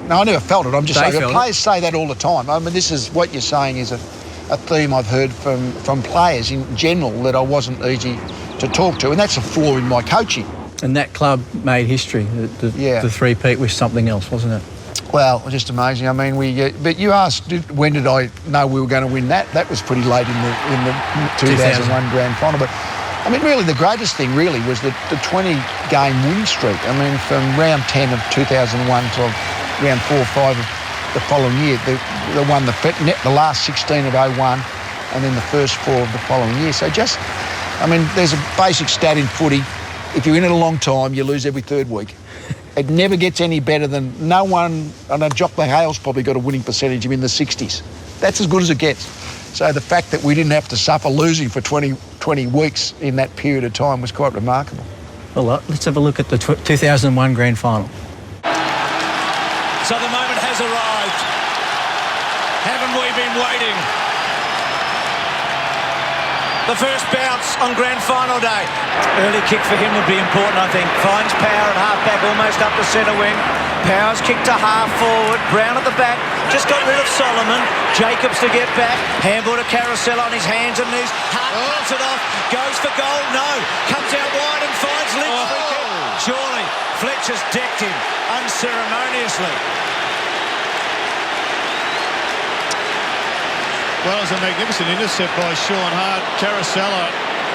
No, I never felt it. I'm just saying, players say that all the time. I mean, this is what you're saying is a theme I've heard from players in general that I wasn't easy to talk to, and that's a flaw in my coaching. And that club made history. The three-peat was something else, wasn't it? Well, just amazing. I mean, but you asked when did I know we were going to win that? That was pretty late in the 2001 grand final. But I mean, really, the greatest thing really was the 20-game winning streak. I mean, from round 10 of 2001 to round 4 or 5 of the following year. They won the last 16 of 01 and then the first 4 of the following year. So just, I mean, there's a basic stat in footy. If you're in it a long time, you lose every third week. It never gets any better than no one. I know Jock Hale's probably got a winning percentage in the 60s. That's as good as it gets. So the fact that we didn't have to suffer losing for 20 weeks in that period of time was quite remarkable. Well, let's have a look at the 2001 Grand Final. So the moment has arrived. Haven't we been waiting? The first bounce on Grand Final day. Early kick for him would be important, I think. Finds Power at half-back, almost up the centre wing. Power's kicked to half-forward. Brown at the back. Just got rid of Solomon. Jacobs to get back. Handball to Carousel on his hands and knees. Hart cuts it off. Goes for goal. No. Comes out wide and finds Lynch. Free kick. Surely. Fletcher's decked him unceremoniously. Well, it was a magnificent intercept by Sean Hart. Carousella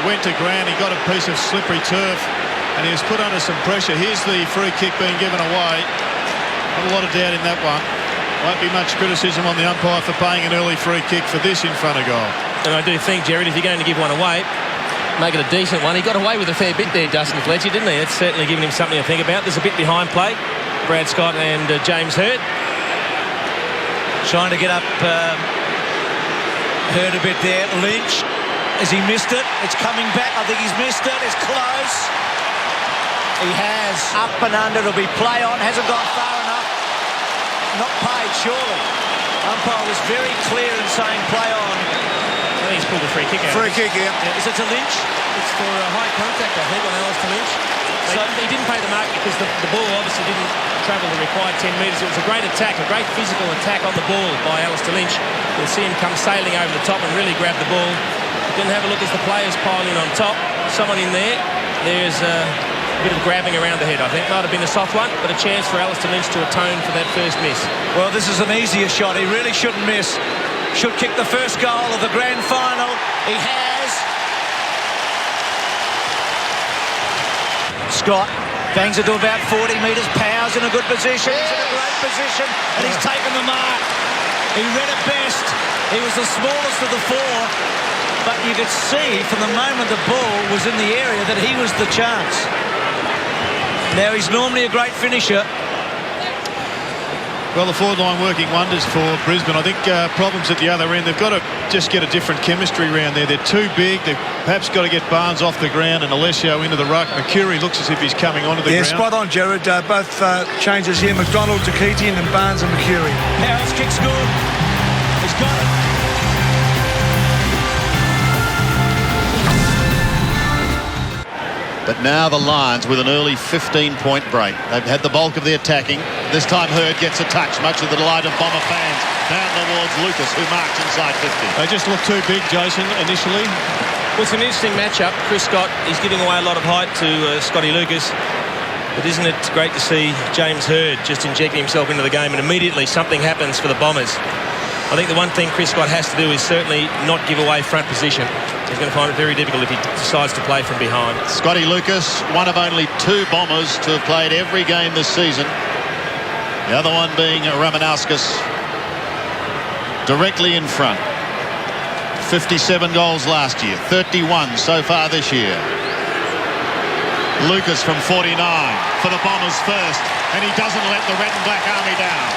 went to ground. He got a piece of slippery turf and he was put under some pressure. Here's the free kick being given away. Not a lot of doubt in that one. Won't be much criticism on the umpire for paying an early free kick for this in front of goal. And I do think, Jared, if you're going to give one away, make it a decent one. He got away with a fair bit there, Dustin Fletcher, didn't he? It's certainly given him something to think about. There's a bit behind play. Brad Scott and James Hurd. Trying to get up... Heard a bit there. Lynch, has he missed it? It's coming back. I think he's missed it. It's close. He has. Up and under. It'll be play on. Hasn't gone far enough. Not paid, surely. Umpire was very clear in saying play on. I think he's pulled a free kick out. Free kick, yeah. Is it to Lynch? It's for a high contact, I think, on Alistair Lynch. So he didn't pay the mark because the ball obviously didn't travel the required 10 metres. It was a great attack, a great physical attack on the ball by Alistair Lynch. You'll see him come sailing over the top and really grab the ball. Then have a look as the players pile in on top. Someone in there. There's a bit of grabbing around the head, I think. Might have been a soft one, but a chance for Alistair Lynch to atone for that first miss. Well, this is an easier shot. He really shouldn't miss. Should kick the first goal of the Grand Final. He has. Scott bangs it to about 40 metres. Power's in a good position. He's in a great position. And he's taken the mark. He read it best. He was the smallest of the 4. But you could see from the moment the ball was in the area that he was the chance. Now, he's normally a great finisher. Well, the forward line working wonders for Brisbane. I think problems at the other end. They've got to just get a different chemistry around there. They're too big. They've perhaps got to get Barnes off the ground and Alessio into the ruck. Mercury looks as if he's coming onto the ground. Yeah, spot on, Jared. Both changes here. McDonald to Keating and Barnes and Mercury. Howard's kick's good. He's got it. But now the Lions with an early 15-point break. They've had the bulk of the attacking. This time Hurd gets a touch, much to the delight of Bomber fans. Down towards Lucas, who marks inside 50. They just look too big, Jason, initially. Well, it's an interesting matchup. Chris Scott, he's giving away a lot of height to Scotty Lucas. But isn't it great to see James Hurd just injecting himself into the game and immediately something happens for the Bombers. I think the one thing Chris Scott has to do is certainly not give away front position. He's going to find it very difficult if he decides to play from behind. Scotty Lucas, one of only 2 Bombers to have played every game this season. The other one being Ramanauskas, directly in front. 57 goals last year, 31 so far this year. Lucas from 49 for the Bombers first, and he doesn't let the Red and Black Army down.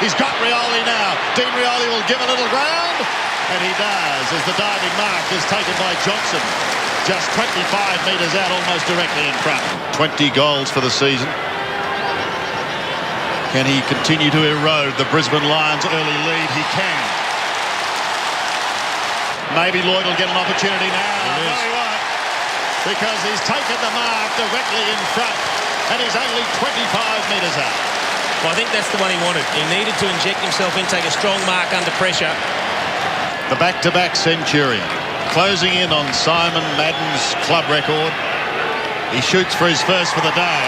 He's got Rioli now. Dean Rioli will give a little ground, and he does, as the diving mark is taken by Johnson. Just 25 metres out, almost directly in front. 20 goals for the season. Can he continue to erode the Brisbane Lions' early lead? He can. Maybe Lloyd will get an opportunity now. No, he won't, because he's taken the mark directly in front, and he's only 25 metres out. Well, I think that's the one he wanted. He needed to inject himself in, take a strong mark under pressure. The back-to-back centurion, closing in on Simon Madden's club record. He shoots for his first for the day,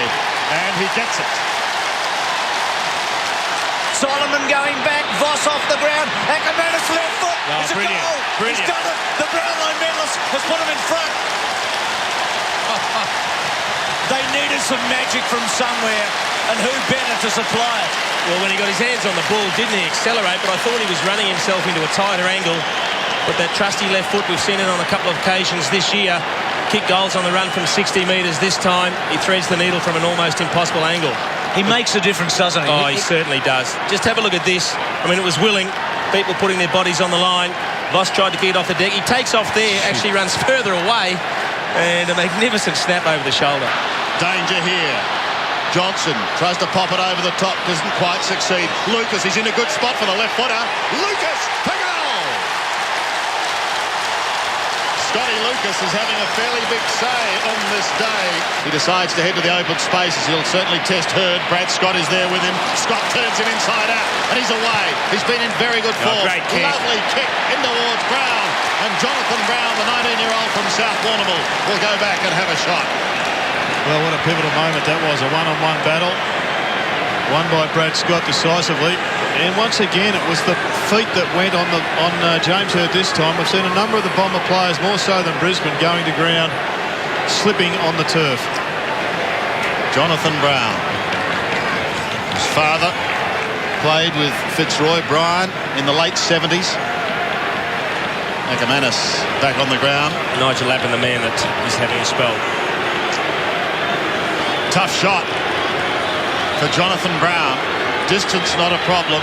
and he gets it. Solomon going back, Voss off the ground, Ackermanis left foot. Oh, it's a brilliant, goal. brilliant. He's done it. The Brownlow medalist has put him in front. They need a some magic from somewhere, and who better to supply it? Well, when he got his hands on the ball, didn't he accelerate? But I thought he was running himself into a tighter angle. But that trusty left foot, we've seen it on a couple of occasions this year. Kick goals on the run from 60 metres. This time, he threads the needle from an almost impossible angle. He makes a difference, doesn't he? Oh, he certainly does. Just have a look at this. I mean, it was willing. People putting their bodies on the line. Voss tried to get it off the deck. He takes off there, actually runs further away. And a magnificent snap over the shoulder. Danger here. Johnson tries to pop it over the top, doesn't quite succeed. Lucas, he's in a good spot for the left footer. Lucas, for goal! Scotty Lucas is having a fairly big say on this day. He decides to head to the open spaces. He'll certainly test Hurd. Brad Scott is there with him. Scott turns him inside out, and he's away. He's been in very good form. Great kick. Lovely kick in towards Brown. And Jonathan Brown, the 19-year-old from South Warrnambool, will go back and have a shot. Well, what a pivotal moment that was, a one-on-one battle. Won by Brad Scott decisively. And once again, it was the feet that went on James Hurd this time. We've seen a number of the Bomber players, more so than Brisbane, going to ground, slipping on the turf. Jonathan Brown. His father played with Fitzroy Bryan in the late 70s. Ackermanis back on the ground. Nigel Lappin, the man that is having a spell. Tough shot for Jonathan Brown. Distance not a problem.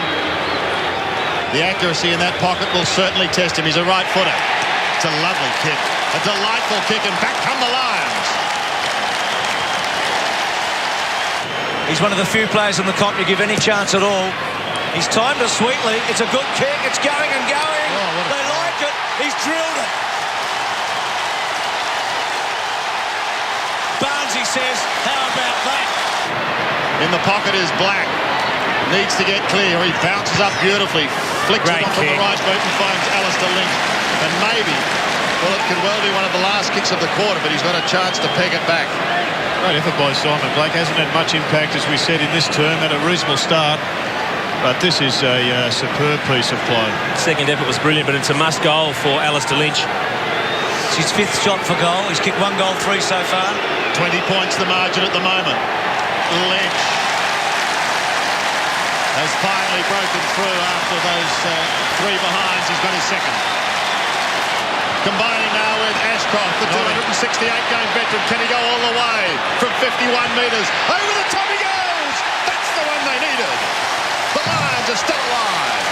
The accuracy in that pocket will certainly test him. He's a right footer. It's a lovely kick. A delightful kick, and back come the Lions. He's one of the few players in the comp you give any chance at all. He's timed it sweetly. It's a good kick. It's going and going. They like it. He's drilled it. Barnes, he says, how about that? In the pocket is Black. Needs to get clear. He bounces up beautifully. Flicks it off on the right boot and finds Alistair Lynch. And maybe, well, it could well be one of the last kicks of the quarter, but he's got a chance to peg it back. Great effort by Simon Blake. Hasn't had much impact, as we said, in this term. Had a reasonable start. But this is a superb piece of play. Second effort was brilliant, but it's a must goal for Alistair Lynch. It's his fifth shot for goal. He's kicked 1 goal, 3 so far. 20 points the margin at the moment. Lynch has finally broken through after those 3 behinds. He's got his second. Combining now with Ashcroft, the 268-game veteran. Can he go all the way from 51 metres? Over the top he goes! That's the one they needed. The Lions are still alive.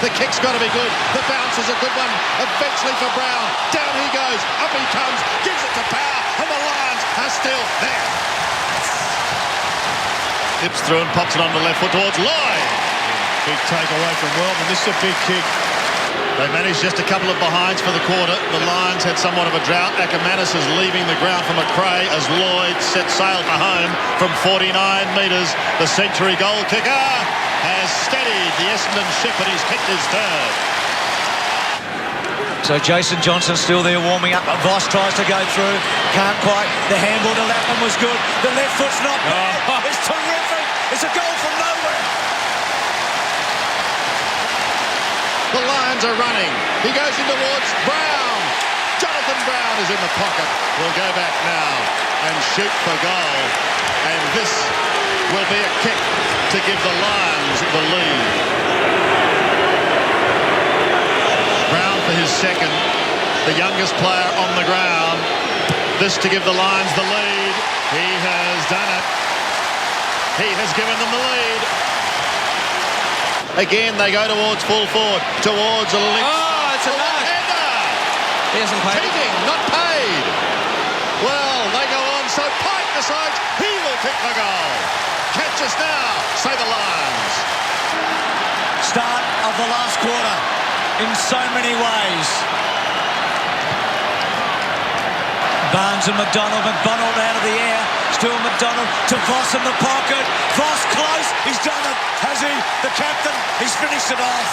The kick's got to be good. The bounce is a good one. Eventually for Brown. Down he goes. Up he comes. Gives it to Power. And the Lions are still there. Dips through and pops it on the left foot towards Leigh. Big take away from Wellman. This is a big kick. They managed just a couple of behinds for the quarter. The Lions had somewhat of a drought. Ackermanis is leaving the ground for McRae as Lloyd set sail for home from 49 metres. The century goal kicker has steadied the Essendon ship, and he's kicked his third. So Jason Johnson still there warming up. Voss tries to go through. Can't quite. The handball to Lappin was good. The left foot's not bad. Oh, it's terrific. It's a goal from nowhere. The Lions are running. He goes in towards Brown. Jonathan Brown is in the pocket. Will go back now and shoot for goal. And this will be a kick to give the Lions the lead. Brown for his second. The youngest player on the ground. This to give the Lions the lead. He has done it. He has given them the lead. Again, they go towards full forward, towards a link. Oh, it's a header. He hasn't paid. Cheating, not paid. Well, they go on, so Pike decides he will kick the goal. Catch us now, say the Lions. Start of the last quarter in so many ways. Barnes and McDonald out of the air. Still McDonald to Voss in the pocket. Voss close. He's done it. Has he? The captain. He's finished it off.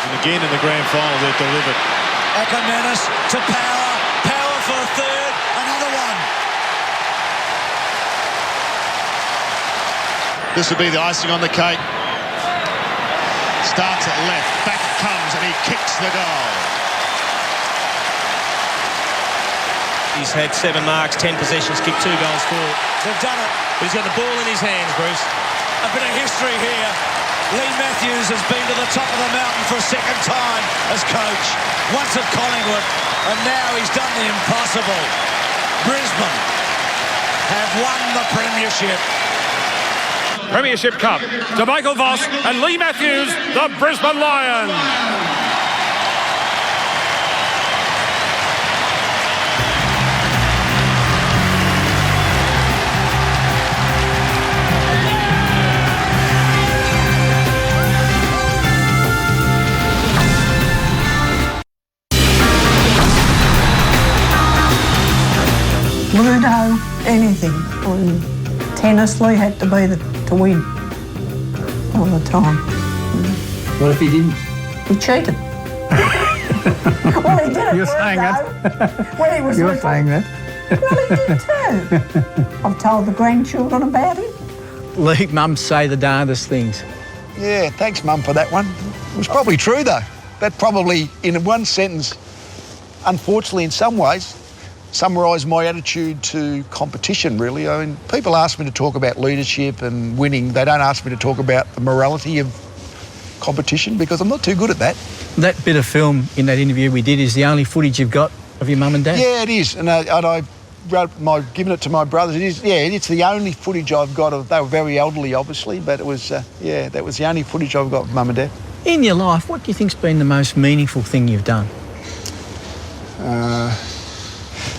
And again in the grand final, they've delivered. Ackermanis to Power. Power for a third. Another one. This would be the icing on the cake. Starts at left. Back comes and he kicks the goal. He's had 7 marks, 10 possessions, kicked 2 goals for. They've done it, but he's got the ball in his hands, Bruce. A bit of history here. Leigh Matthews has been to the top of the mountain for a second time as coach. Once at Collingwood, and now he's done the impossible. Brisbane have won the premiership. Premiership Cup to Michael Voss and Leigh Matthews, the Brisbane Lions. Ludo, anything. On tennis, Leigh had to be to win all the time. What if he didn't? He cheated. Well, he did it. You're saying that? When he was You're little. saying that? Well, he did too. I've told the grandchildren about him. Leigh, mums say the darndest things. Yeah, thanks, Mum, for that one. It was probably true, though. That probably, in one sentence, unfortunately, in some ways, summarised my attitude to competition, really. I mean, people ask me to talk about leadership and winning. They don't ask me to talk about the morality of competition because I'm not too good at that. That bit of film in that interview we did is the only footage you've got of your mum and dad? Yeah, it is. And I wrote given it to my brothers. It is. Yeah, it's the only footage I've got of. They were very elderly, obviously, but it was. That was the only footage I've got of mum and dad. In your life, what do you think's been the most meaningful thing you've done?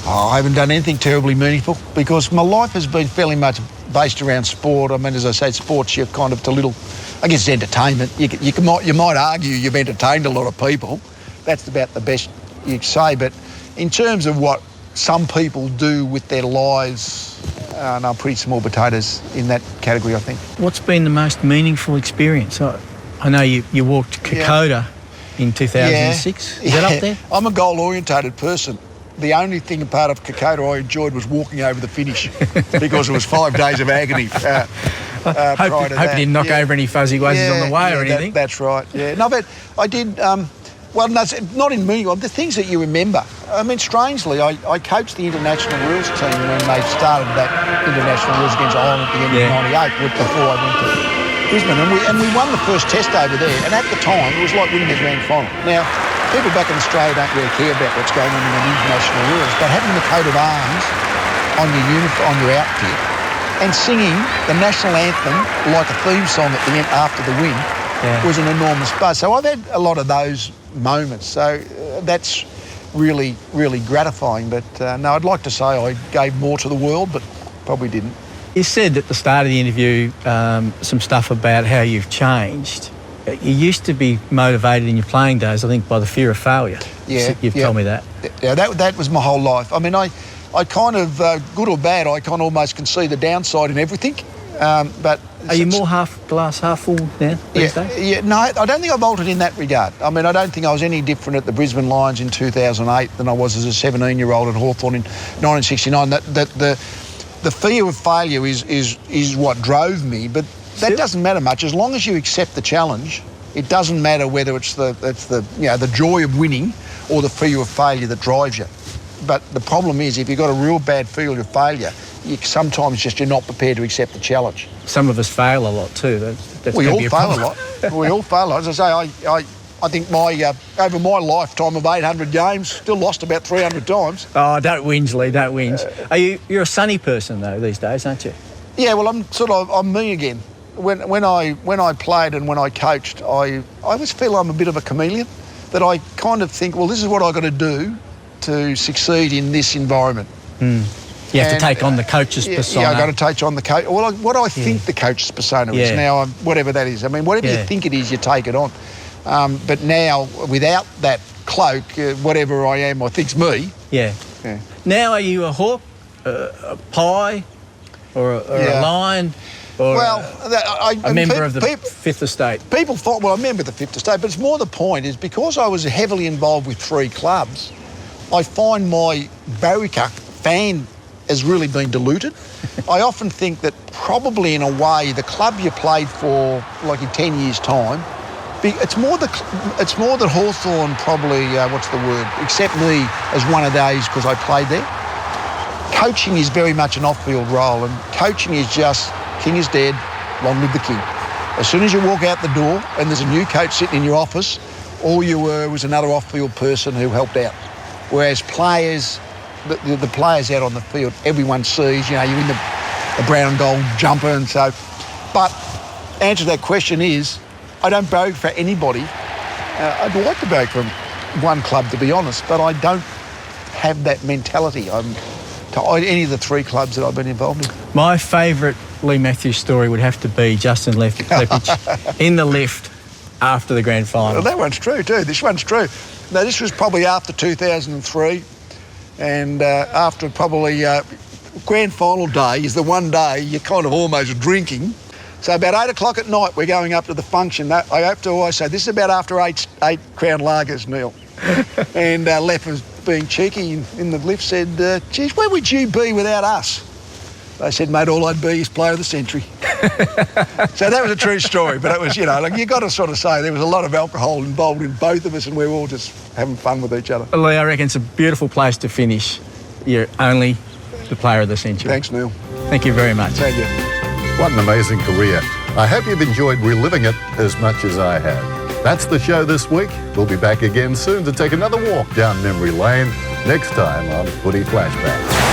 I haven't done anything terribly meaningful because my life has been fairly much based around sport. I mean, as I say, sports, you're kind of a little, I guess, it's entertainment. You might argue you've entertained a lot of people. That's about the best you can say. But in terms of what some people do with their lives, no, pretty small potatoes in that category, I think. What's been the most meaningful experience? I know you walked Kokoda in 2006. Is that up there? I'm a goal-orientated person. The only thing part of Kokoda I enjoyed was walking over the finish because it was 5 days of agony. Hope you didn't knock over any fuzzy wuzzies on the way or anything. That's right. Yeah, no, but I did. Well, no, not in meaning. The things that you remember. I mean, strangely, I coached the international rules team when they started that international rules against Ireland at the end of '98, before I went to Brisbane, and we won the first test over there. And at the time, it was like winning a grand final. Now, people back in Australia don't really care about what's going on in the international rules, but having the coat of arms on your uniform, on your outfit, and singing the national anthem like a theme song at the end after the win was an enormous buzz. So I've had a lot of those moments. So that's really, really gratifying. But no, I'd like to say I gave more to the world, but probably didn't. You said at the start of the interview some stuff about how you've changed. You used to be motivated in your playing days, I think, by the fear of failure. Yeah, You've told me that. Yeah, that was my whole life. I mean, I kind of, good or bad, I kind of almost can see the downside in everything. But are you more glass half full now these days? Yeah, no, I don't think I've altered in that regard. I mean, I don't think I was any different at the Brisbane Lions in 2008 than I was as a 17-year-old at Hawthorn in 1969. The fear of failure is what drove me, but that doesn't matter much as long as you accept the challenge. It doesn't matter whether it's the joy of winning or the fear of failure that drives you. But the problem is, if you've got a real bad fear of failure, sometimes you're not prepared to accept the challenge. Some of us fail a lot too. We all fail a lot. We all fail a lot. As I say, I think over my lifetime of 800 games, still lost about 300 times. Oh, don't whinge, Leigh, don't whinge. You're a sunny person though these days, aren't you? Yeah, well, I'm me again. When I played and when I coached, I always feel I'm a bit of a chameleon. That I kind of think, well, this is what I've got to do to succeed in this environment. You have to take on the coach's persona. Yeah, I've got to take on the coach. Well, what I think the coach's persona is now, whatever that is. I mean, whatever you think it is, you take it on. But now, without that cloak, whatever I am, I think's me. Yeah. Now, are you a hawk, a pie, or a lion? Or a member of the Fifth Estate? People thought, well, I'm a member of the Fifth Estate, but it's more the point is because I was heavily involved with 3 clubs, I find my Barrica fan has really been diluted. I often think that probably in a way the club you played for, like in 10 years' time, it's more that Hawthorn probably, accept me as one of those because I played there. coaching is very much an off-field role, and coaching is just king is dead, long live the king. As soon as you walk out the door and there's a new coach sitting in your office, all you were was another off-field person who helped out. Whereas players, the players out on the field, everyone sees, you're in the brown and gold jumper and so. But answer to that question is, I don't barrack for anybody. I'd like to barrack for one club, to be honest, but I don't have that mentality to any of the 3 clubs that I've been involved in. My favourite Leigh Matthews story would have to be Justin Leppich in the lift after the grand final. Well, that one's true too. This one's true. Now, this was probably after 2003, and after probably grand final day is the one day you're kind of almost drinking. So about 8 o'clock at night, we're going up to the function. I have to always say, this is about after eight Crown Lagers, Neil. And Lepp was being cheeky in the lift, said, geez, where would you be without us? I said, mate, all I'd be is player of the century. So that was a true story, but it was, you've got to sort of say there was a lot of alcohol involved in both of us, and we were all just having fun with each other. Leigh, I reckon it's a beautiful place to finish. You're only the player of the century. Thanks, Neil. Thank you very much. Thank you. What an amazing career. I hope you've enjoyed reliving it as much as I have. That's the show this week. We'll be back again soon to take another walk down memory lane, next time on Footy Flashbacks.